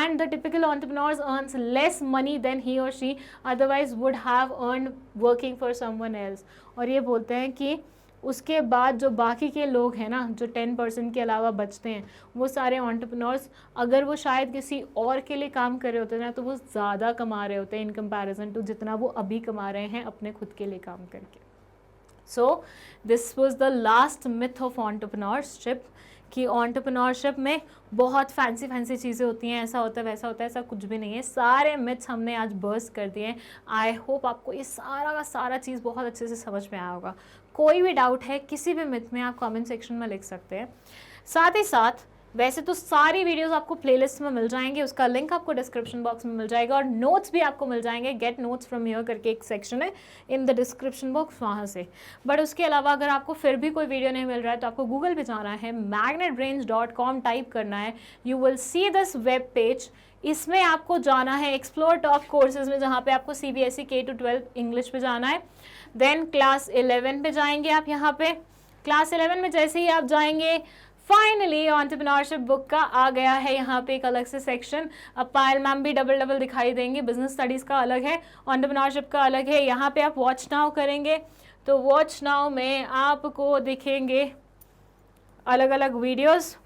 Speaker 1: And the typical entrepreneurs earns less money than he or she otherwise would have earned working for someone else. और ये बोलते हैं कि उसके बाद जो बाकी के लोग हैं ना, जो 10% के अलावा बचते हैं, वो सारे एंटरप्रेन्योर्स अगर वो शायद किसी और के लिए काम कर रहे होते ना, तो वो ज़्यादा कमा रहे होते हैं इन कंपैरिजन टू जितना वो अभी कमा रहे हैं अपने खुद के लिए काम करके। So this was the last myth of entrepreneurship, कि एंटरप्रेन्योरशिप में बहुत फैंसी चीज़ें होती हैं, ऐसा होता है वैसा होता है, ऐसा कुछ भी नहीं है। सारे मिथ्स हमने आज बर्स्ट कर दिए हैं। आई होप आपको ये सारा का सारा चीज़ बहुत अच्छे से समझ में आया होगा। कोई भी डाउट है किसी भी मिथ में, आप कमेंट सेक्शन में लिख सकते हैं। साथ ही साथ वैसे तो सारी वीडियोस आपको प्लेलिस्ट में मिल जाएंगे, उसका लिंक आपको डिस्क्रिप्शन बॉक्स में मिल जाएगा और नोट्स भी आपको मिल जाएंगे। गेट नोट्स फ्रॉम हियर करके एक सेक्शन है इन द डिस्क्रिप्शन बॉक्स, वहाँ से। बट उसके अलावा अगर आपको फिर भी कोई वीडियो नहीं मिल रहा है तो आपको गूगल पे जाना है, magnetbrains.com टाइप करना है, you will see this web page. इसमें आपको जाना है एक्सप्लोर टॉप कोर्सेज में, जहाँ पे आपको CBSE K-12 इंग्लिश पे जाना है। देन क्लास 11 पे जाएंगे आप। यहाँ पे क्लास 11 में जैसे ही आप जाएंगे, फाइनली एंटरप्रेन्योरशिप बुक का आ गया है यहाँ पे एक अलग से सेक्शन। अब पायल मैम भी डबल डबल दिखाई देंगे, बिजनेस स्टडीज़ का अलग है, एंटरप्रेन्योरशिप का अलग है। यहाँ पे आप वॉच नाउ करेंगे तो वॉच नाउ में आपको दिखेंगे अलग अलग वीडियोस,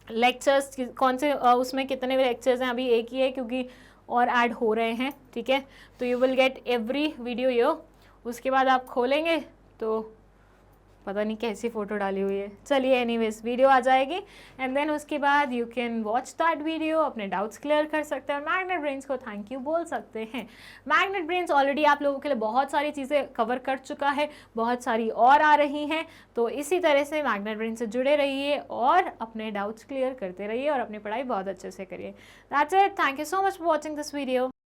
Speaker 1: लेक्चर्स कौन से उसमें कितने लेक्चर्स हैं, अभी एक ही है क्योंकि और ऐड हो रहे हैं, ठीक है। तो you will get every video yo. उसके बाद आप खोलेंगे तो पता नहीं कैसी फ़ोटो डाली हुई है, चलिए एनीवेज वीडियो आ जाएगी एंड देन उसके बाद you can watch that video, अपने डाउट्स क्लियर कर सकते हैं और मैग्नेट ब्रेन्स को थैंक यू बोल सकते हैं। मैग्नेट ब्रेन्स ऑलरेडी आप लोगों के लिए बहुत सारी चीज़ें कवर कर चुका है, बहुत सारी और आ रही हैं। तो इसी तरह से मैग्नेट ब्रेन से जुड़े रहिए और अपने डाउट्स क्लियर करते रहिए और अपनी पढ़ाई बहुत अच्छे से करिए। That's it, thank you so much for watching this video.